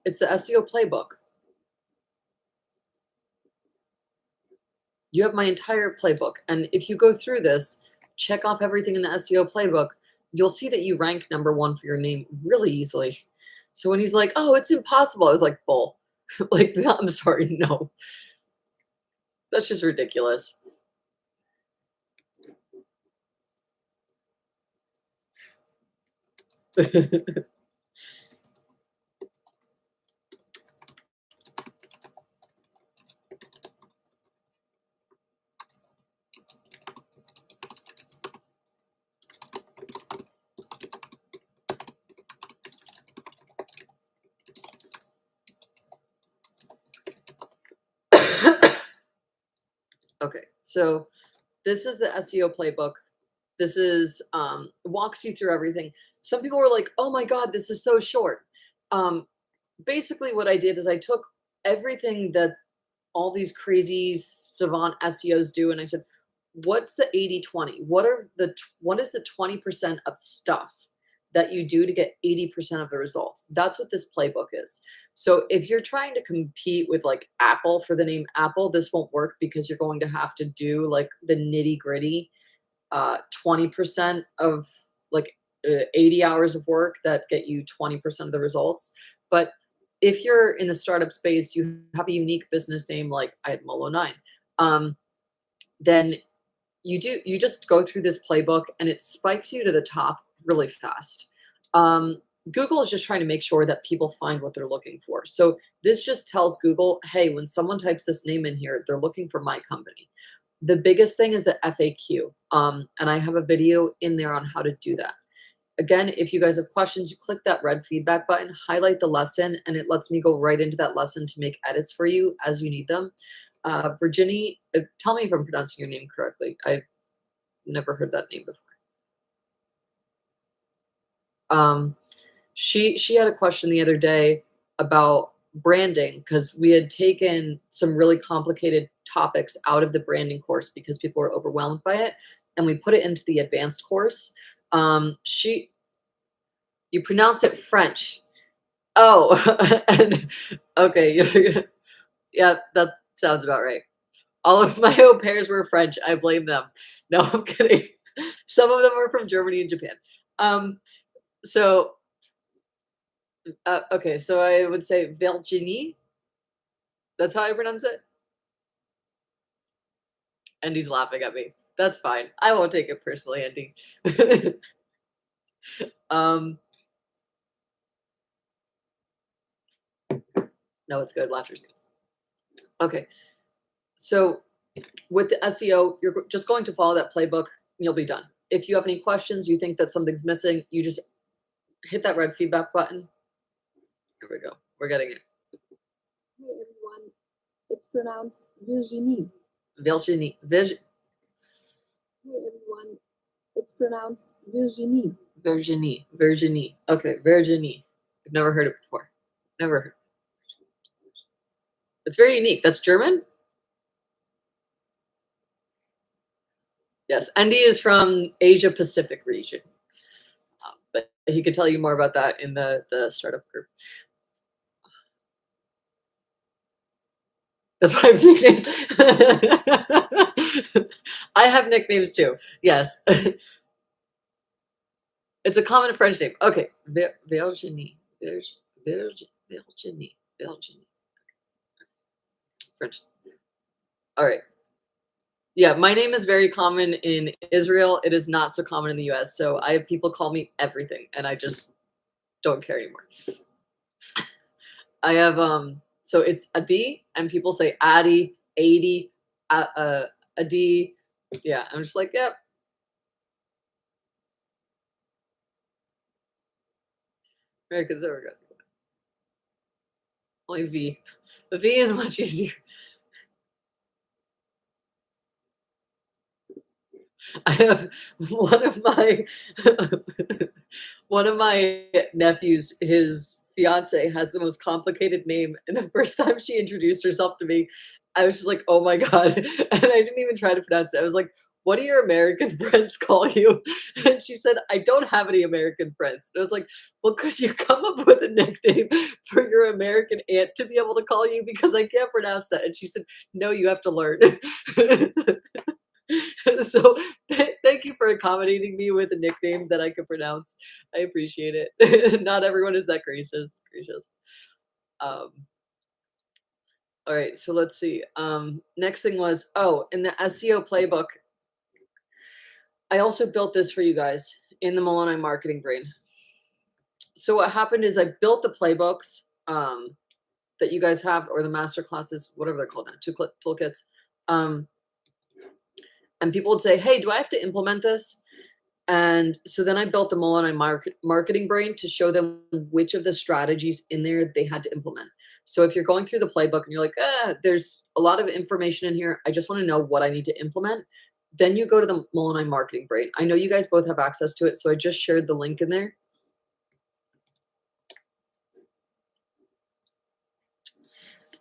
It's the SEO playbook. You have my entire playbook. And if you go through this, check off everything in the SEO playbook, you'll see that you rank #1 for your name really easily. So when he's like, oh, it's impossible, I was like, bull. Like, I'm sorry, no. That's just ridiculous. So this is the SEO playbook. This is walks you through everything. Some people were like, "Oh my God, this is so short." Basically, what I did is I took everything that all these crazy savant SEOs do, and I said, "What's the 80-20? What is the 20% of stuff that you do to get 80% of the results?" That's what this playbook is. So if you're trying to compete with like Apple for the name Apple, this won't work because you're going to have to do like the nitty gritty 20% of like 80 hours of work that get you 20% of the results. But if you're in the startup space, you have a unique business name like I had Molo9, then you just go through this playbook and it spikes you to the top really fast. Google is just trying to make sure that people find what they're looking for. So this just tells Google, hey, when someone types this name in here, they're looking for my company. The biggest thing is the FAQ. And I have a video in there on how to do that. Again, if you guys have questions, you click that red feedback button, highlight the lesson, and it lets me go right into that lesson to make edits for you as you need them. Virginie, tell me if I'm pronouncing your name correctly. I've never heard that name before. She had a question the other day about branding because we had taken some really complicated topics out of the branding course because people were overwhelmed by it, and we put it into the advanced course. You pronounce it French. Oh, and okay, yeah, that sounds about right. All of my au pairs were French. I blame them. No, I'm kidding. Some of them are from Germany and Japan. So okay, so I would say Virginie. That's how I pronounce it. Andy's laughing at me. That's fine. I won't take it personally, Andy. No, it's good. Laughter's good. Okay, so with the SEO, you're just going to follow that playbook and you'll be done. If you have any questions, you think that something's missing, you just hit that red feedback button. Here we go. We're getting it. Hey everyone, it's pronounced Virginie. Virginie. Hey everyone, it's pronounced Virginie. Virginie. Okay, Virginie. I've never heard it before. Never heard. It's very unique. That's German? Yes, Andy is from Asia Pacific region. But he could tell you more about that in the startup group. That's why I have nicknames. I have nicknames too. Yes. It's a common French name. Okay. Virginie. Virginie. French. All right. Yeah, my name is very common in Israel. It is not so common in the US. So I have people call me everything and I just don't care anymore. I have so it's Adi and people say Adi, Adi, Adi. Yeah, I'm just like, yep. America's never good. Only V. The V is much easier. I have one of my nephews, his fiance has the most complicated name. And the first time she introduced herself to me, I was just like, oh my God. And I didn't even try to pronounce it. I was like, what do your American friends call you? And she said, I don't have any American friends. And I was like, well, could you come up with a nickname for your American aunt to be able to call you? Because I can't pronounce that. And she said, no, you have to learn. So thank you for accommodating me with a nickname that I can pronounce. I appreciate it. Not everyone is that gracious. All right, so let's see. Next thing was, in the SEO playbook, I also built this for you guys in the Molo9 Marketing Brain. So what happened is I built the playbooks that you guys have, or the master classes, whatever they're called now, toolkits. And people would say, hey, do I have to implement this? And so then I built the Mullen marketing brain to show them which of the strategies in there they had to implement. So if you're going through the playbook and you're like, there's a lot of information in here, I just want to know what I need to implement. Then you go to the Mullen marketing brain. I know you guys both have access to it, so I just shared the link in there.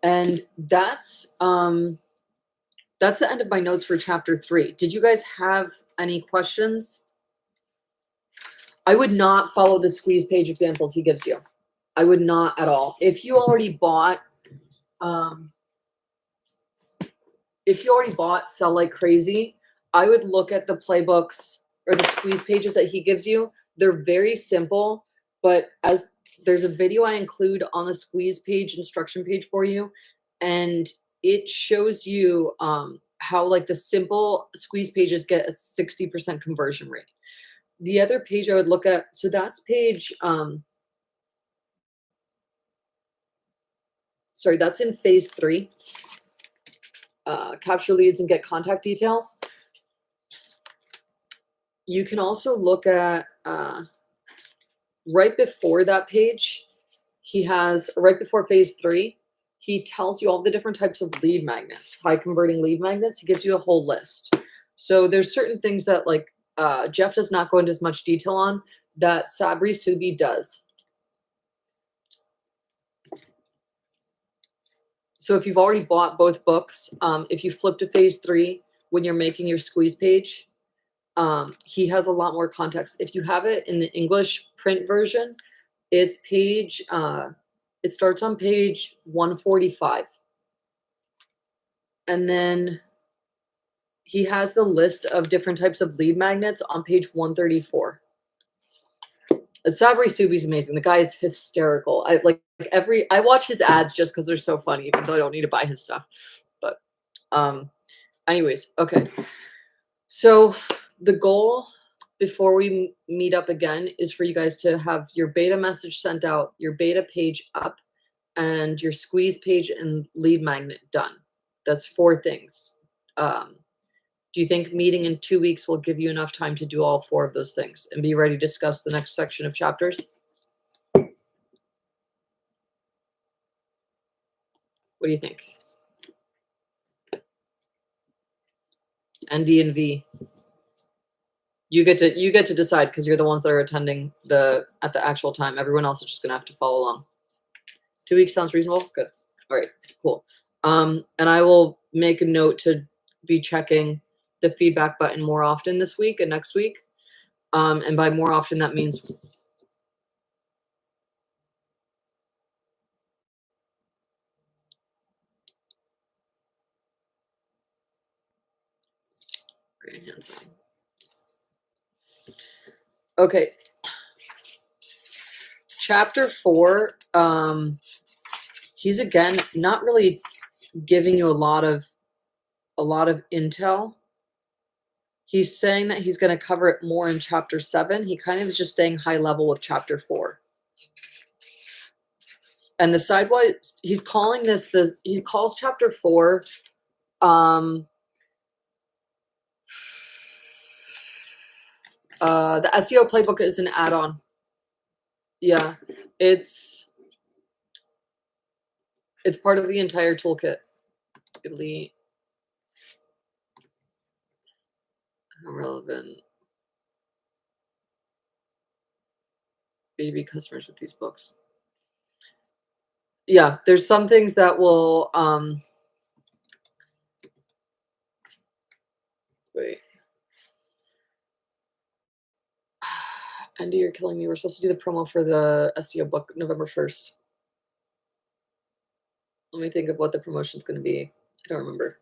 And that's the end of my notes for chapter 3. Did you guys have any questions? I would not follow the squeeze page examples he gives you. I would not at all. If you already bought Sell Like Crazy, I would look at the playbooks or the squeeze pages that he gives you. They're very simple, but as there's a video I include on the squeeze page instruction page for you, and it shows you how like the simple squeeze pages get a 60% conversion rate. The other page I would look at, so that's page, that's in phase 3. Capture leads and get contact details. You can also look at right before that page, he has right before phase 3, he tells you all the different types of lead magnets, high converting lead magnets. He gives you a whole list. So there's certain things that like Jeff does not go into as much detail on that Sabri Subi does. So if you've already bought both books, if you flip to phase 3 when you're making your squeeze page, he has a lot more context. If you have it in the English print version, it's page, it starts on page 145. And then he has the list of different types of lead magnets on page 134. Sabri Subi's amazing. The guy is hysterical. I watch his ads just because they're so funny, even though I don't need to buy his stuff. But anyways, okay. So the goal before we meet up again is for you guys to have your beta message sent out, your beta page up, and your squeeze page and lead magnet done. That's 4 things. Do you think meeting in 2 weeks will give you enough time to do all 4 of those things and be ready to discuss the next section of chapters? What do you think? ND and V. You get to decide because you're the ones that are attending at the actual time. Everyone else is just gonna have to follow along. 2 weeks sounds reasonable? Good. All right, cool. And I will make a note to be checking the feedback button more often this week and next week. And by more often, that means hands on. Okay. Chapter 4, he's again not really giving you a lot of intel. He's saying that he's going to cover it more in chapter 7. He kind of is just staying high level with chapter 4. And the sidewise, he's calling this he calls chapter 4 the SEO playbook is an add-on. Yeah, it's part of the entire toolkit. Elite, relevant B2B customers with these books. Yeah, there's some things that will wait. Andy, you're killing me. We're supposed to do the promo for the SEO book November 1st. Let me think of what the promotion's going to be. I don't remember.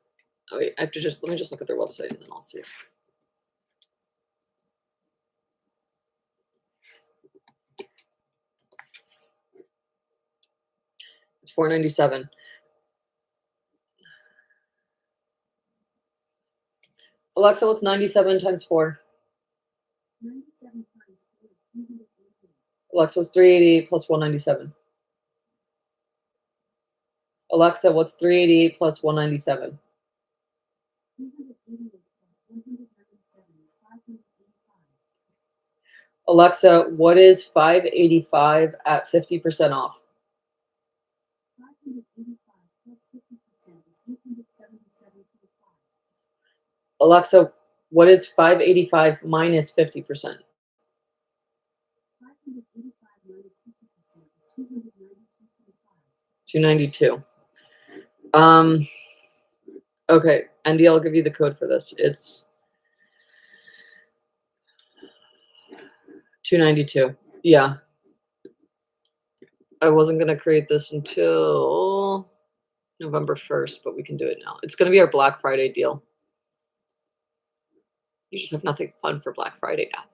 Oh wait, let me just look at their website and then I'll see. It's $4.97. Alexa, what's 97 times 4? 97 times 4 is 388. Alexa, what's 388 plus 197? Alexa, what's 388 plus 197? 388 plus 197 is 585. Alexa, what is 585 at 50% off? 585 plus 50% is 877.5. Alexa, what is 585 minus 50%? 585 minus 50% is 292.5. 292. Okay, Andy, I'll give you the code for this. It's 292. Yeah. I wasn't going to create this until November 1st, but we can do it now. It's going to be our Black Friday deal. You just have nothing fun for Black Friday now.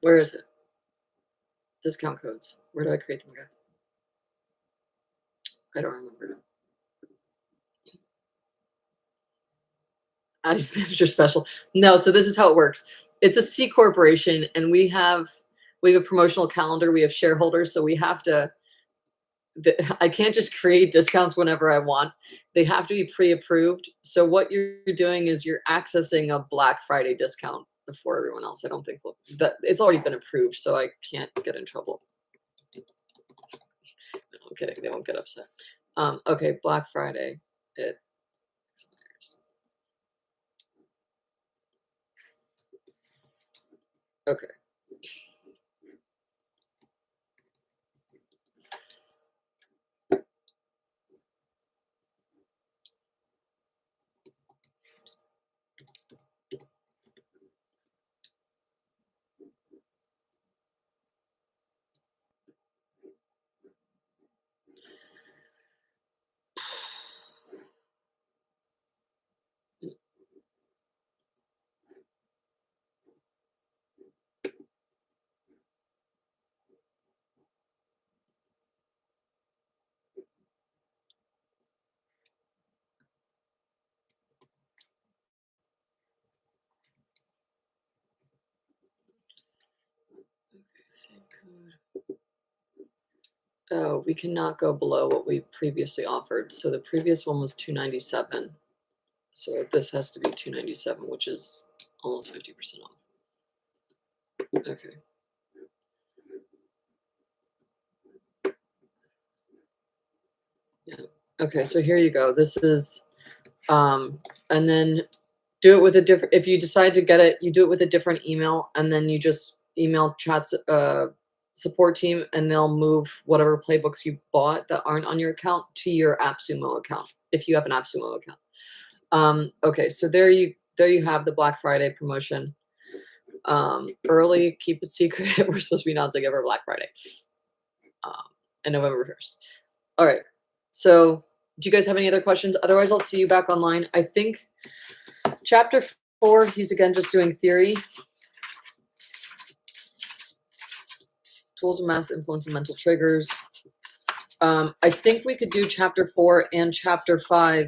Where is it? Discount codes. Where do I create them again? I don't remember. Addie's manager special. No, so this is how it works. It's a C corporation, and we have a promotional calendar. We have shareholders, so we have to. I can't just create discounts whenever I want. They have to be pre-approved. So what you're doing is you're accessing a Black Friday discount before everyone else. I don't think that it's already been approved, so I can't get in trouble. No, I'm kidding. They won't get upset. Okay, Black Friday. It expires. Okay. Save code. Oh, we cannot go below what we previously offered. So the previous one was 297. So this has to be 297, which is almost 50% off. Okay. Yeah. Okay, so here you go. This is and then do it with a different, if you decide to get it, you do it with a different email, and then you just email chats support team, and they'll move whatever playbooks you bought that aren't on your account to your AppSumo account if you have an AppSumo account. Okay, so there you have the Black Friday promotion. Early, keep it secret. We're supposed to be announcing every Black Friday, and November 1st. All right. So, do you guys have any other questions? Otherwise, I'll see you back online. I think chapter 4, he's again just doing theory. Tools of mass influence and mental triggers. I think we could do chapter 4 and chapter 5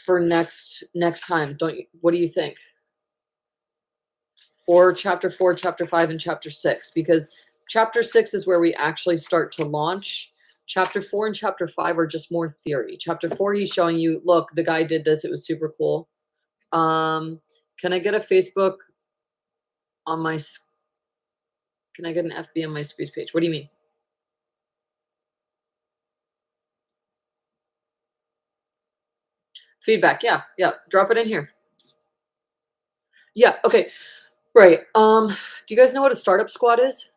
for next time. Don't you? What do you think? Or chapter 4, chapter 5, and chapter 6, because chapter 6 is where we actually start to launch. Chapter 4 and chapter 5 are just more theory. Chapter 4, he's showing you, look, the guy did this. It was super cool. Can I get a Facebook on my, can I get an FB on my Squeeze page? What do you mean? Feedback. Yeah. Drop it in here. Yeah. Okay. Right. Do you guys know what a startup squad is?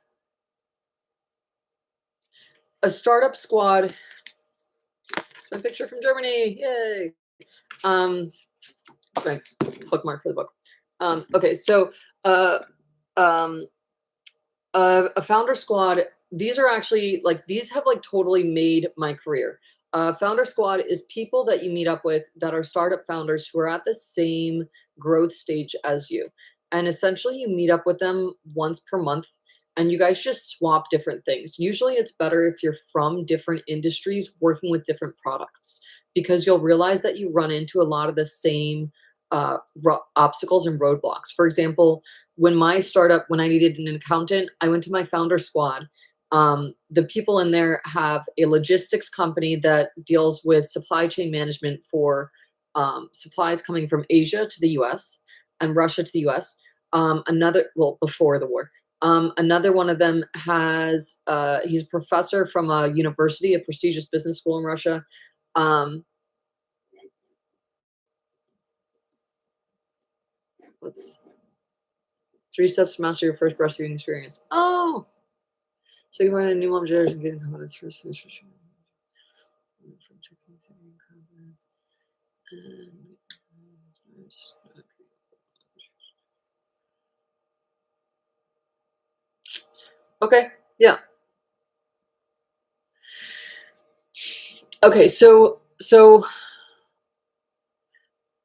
A startup squad. It's my picture from Germany. Yay. It's my bookmark for the book. Okay. So, a founder squad, these are actually these have totally made my career. Founder squad is people that you meet up with that are startup founders who are at the same growth stage as you. And essentially you meet up with them once per month and you guys just swap different things. Usually it's better if you're from different industries working with different products, because you'll realize that you run into a lot of the same obstacles and roadblocks. For example, when I needed an accountant, I went to my founder squad The people in there have a logistics company that deals with supply chain management for supplies coming from Asia to the US and Russia to the US. Well, before the war. Another one of them has, he's a professor from a university, a prestigious business school in Russia. Um, let's 3 steps to master your first breastfeeding experience. Oh, so you want a new mom jitters and getting confidence first. Okay, yeah. Okay, so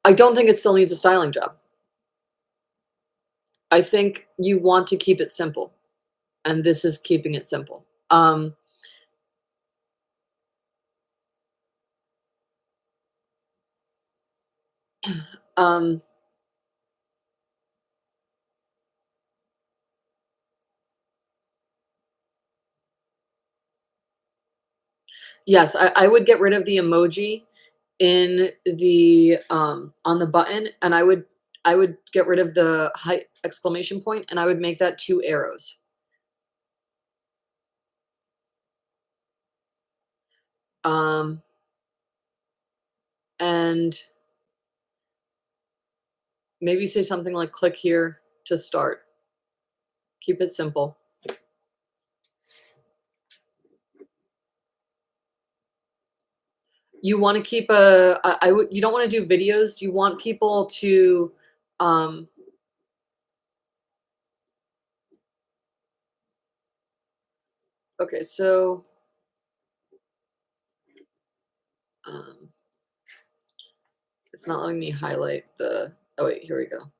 I don't think it still needs a styling job. I think you want to keep it simple, and this is keeping it simple. Um, yes, I would get rid of the emoji in the on the button, and I would get rid of the exclamation point, and I would make that 2 arrows. Um, and maybe say something like click here to start. Keep it simple. You want to keep you don't want to do videos. You want people to um okay, so um it's not letting me highlight the oh wait, here we go.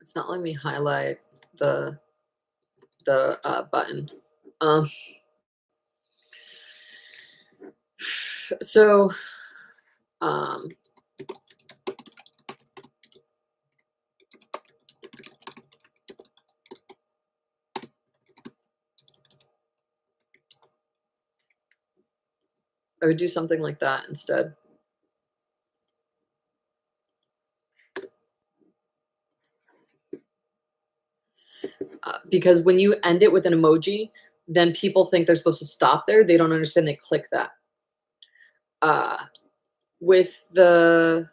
It's not letting me highlight the button. Um so um I would do something like that instead. Because when you end it with an emoji, then people think they're supposed to stop there. They don't understand. They click that. Uh, with the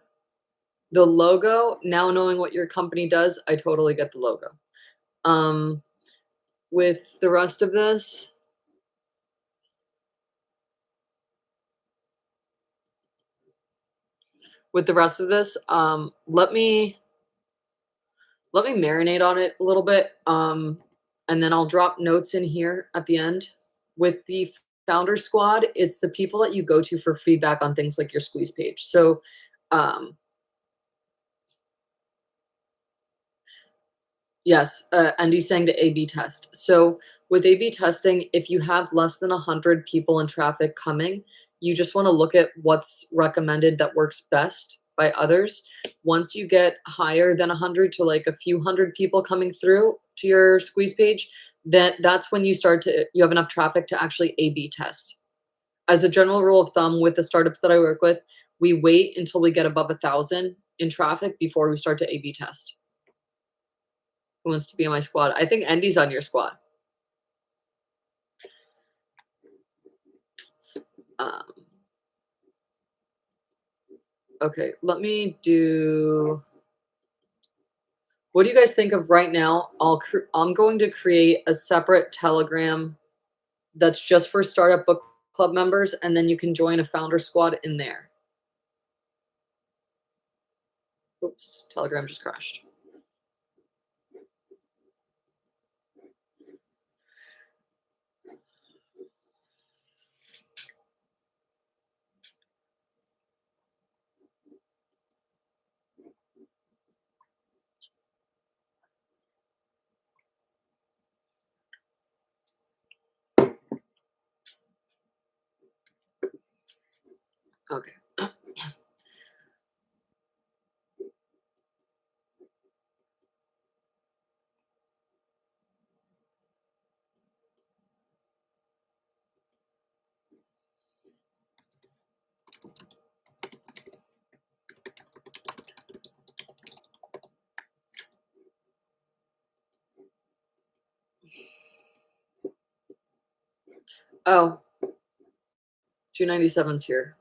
logo, now knowing what your company does, I totally get the logo. Um, with the rest of this, let me marinate on it a little bit, and then I'll drop notes in here at the end. With the founder squad, it's the people that you go to for feedback on things like your squeeze page. So, yes, Andy's saying to A/B test. So with A/B testing, if you have less than 100 people in traffic coming, you just want to look at what's recommended that works best by others. Once you get higher than 100 to like a few hundred people coming through to your squeeze page, that's when you have enough traffic to actually A/B test. As a general rule of thumb, with the startups that I work with, we wait until we get above 1,000 in traffic before we start to A/B test. Who wants to be on my squad? I think Andy's on your squad. Um, okay, let me do. What do you guys think of right now? I'm going to create a separate Telegram that's just for Startup Book Club members, and then you can join a founder squad in there. Oops, Telegram just crashed. Oh, 297's here.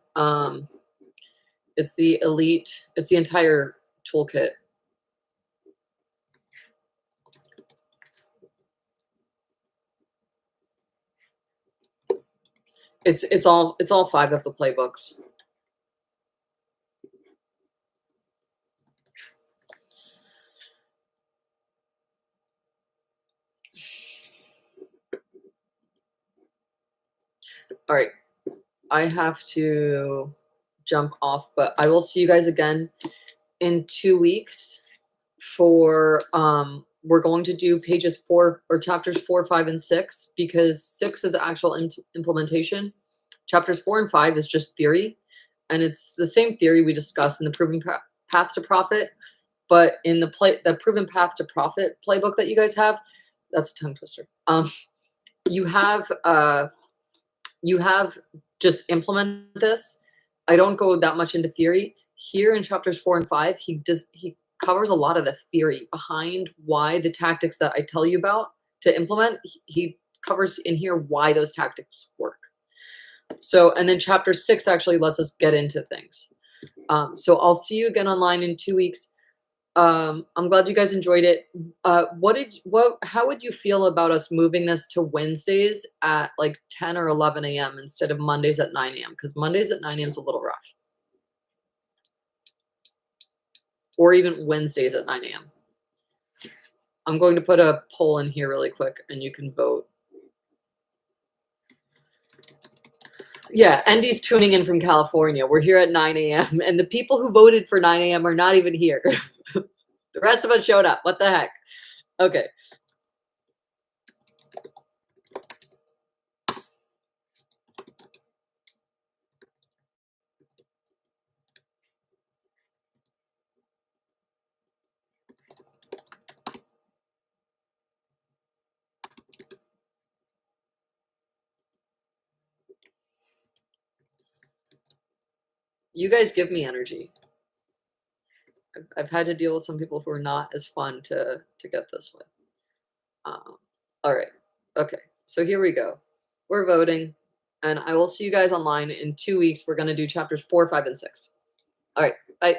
It's the Elite. It's the entire toolkit. It's all 5 of the playbooks. All right. I have to jump off, but I will see you guys again in 2 weeks for we're going to do pages 4 or chapters 4, 5, and 6 because 6 is actual implementation. Chapters 4 and 5 is just theory, and it's the same theory we discussed in the Proven Path to Profit, but in the Proven Path to Profit playbook that you guys have, that's a tongue twister. You have just implement this. I don't go that much into theory. Here in chapters 4 and 5, he covers a lot of the theory behind why the tactics that I tell you about to implement, he covers in here why those tactics work. So, and then chapter 6 actually lets us get into things. So I'll see you again online in 2 weeks. I'm glad you guys enjoyed it. How would you feel about us moving this to Wednesdays at like 10 or 11 a.m. instead of Mondays at 9 a.m.? Because Mondays at 9 a.m. is a little rough. Or even Wednesdays at 9 a.m. I'm going to put a poll in here really quick and you can vote. Yeah, Andy's tuning in from California. We're here at 9 a.m. and the people who voted for 9 a.m. are not even here. The rest of us showed up. What the heck? Okay. You guys give me energy. I've had to deal with some people who are not as fun to get this with. All right. Okay. So here we go. We're voting, and I will see you guys online in 2 weeks. We're going to do chapters 4, 5, and 6. All right. Bye.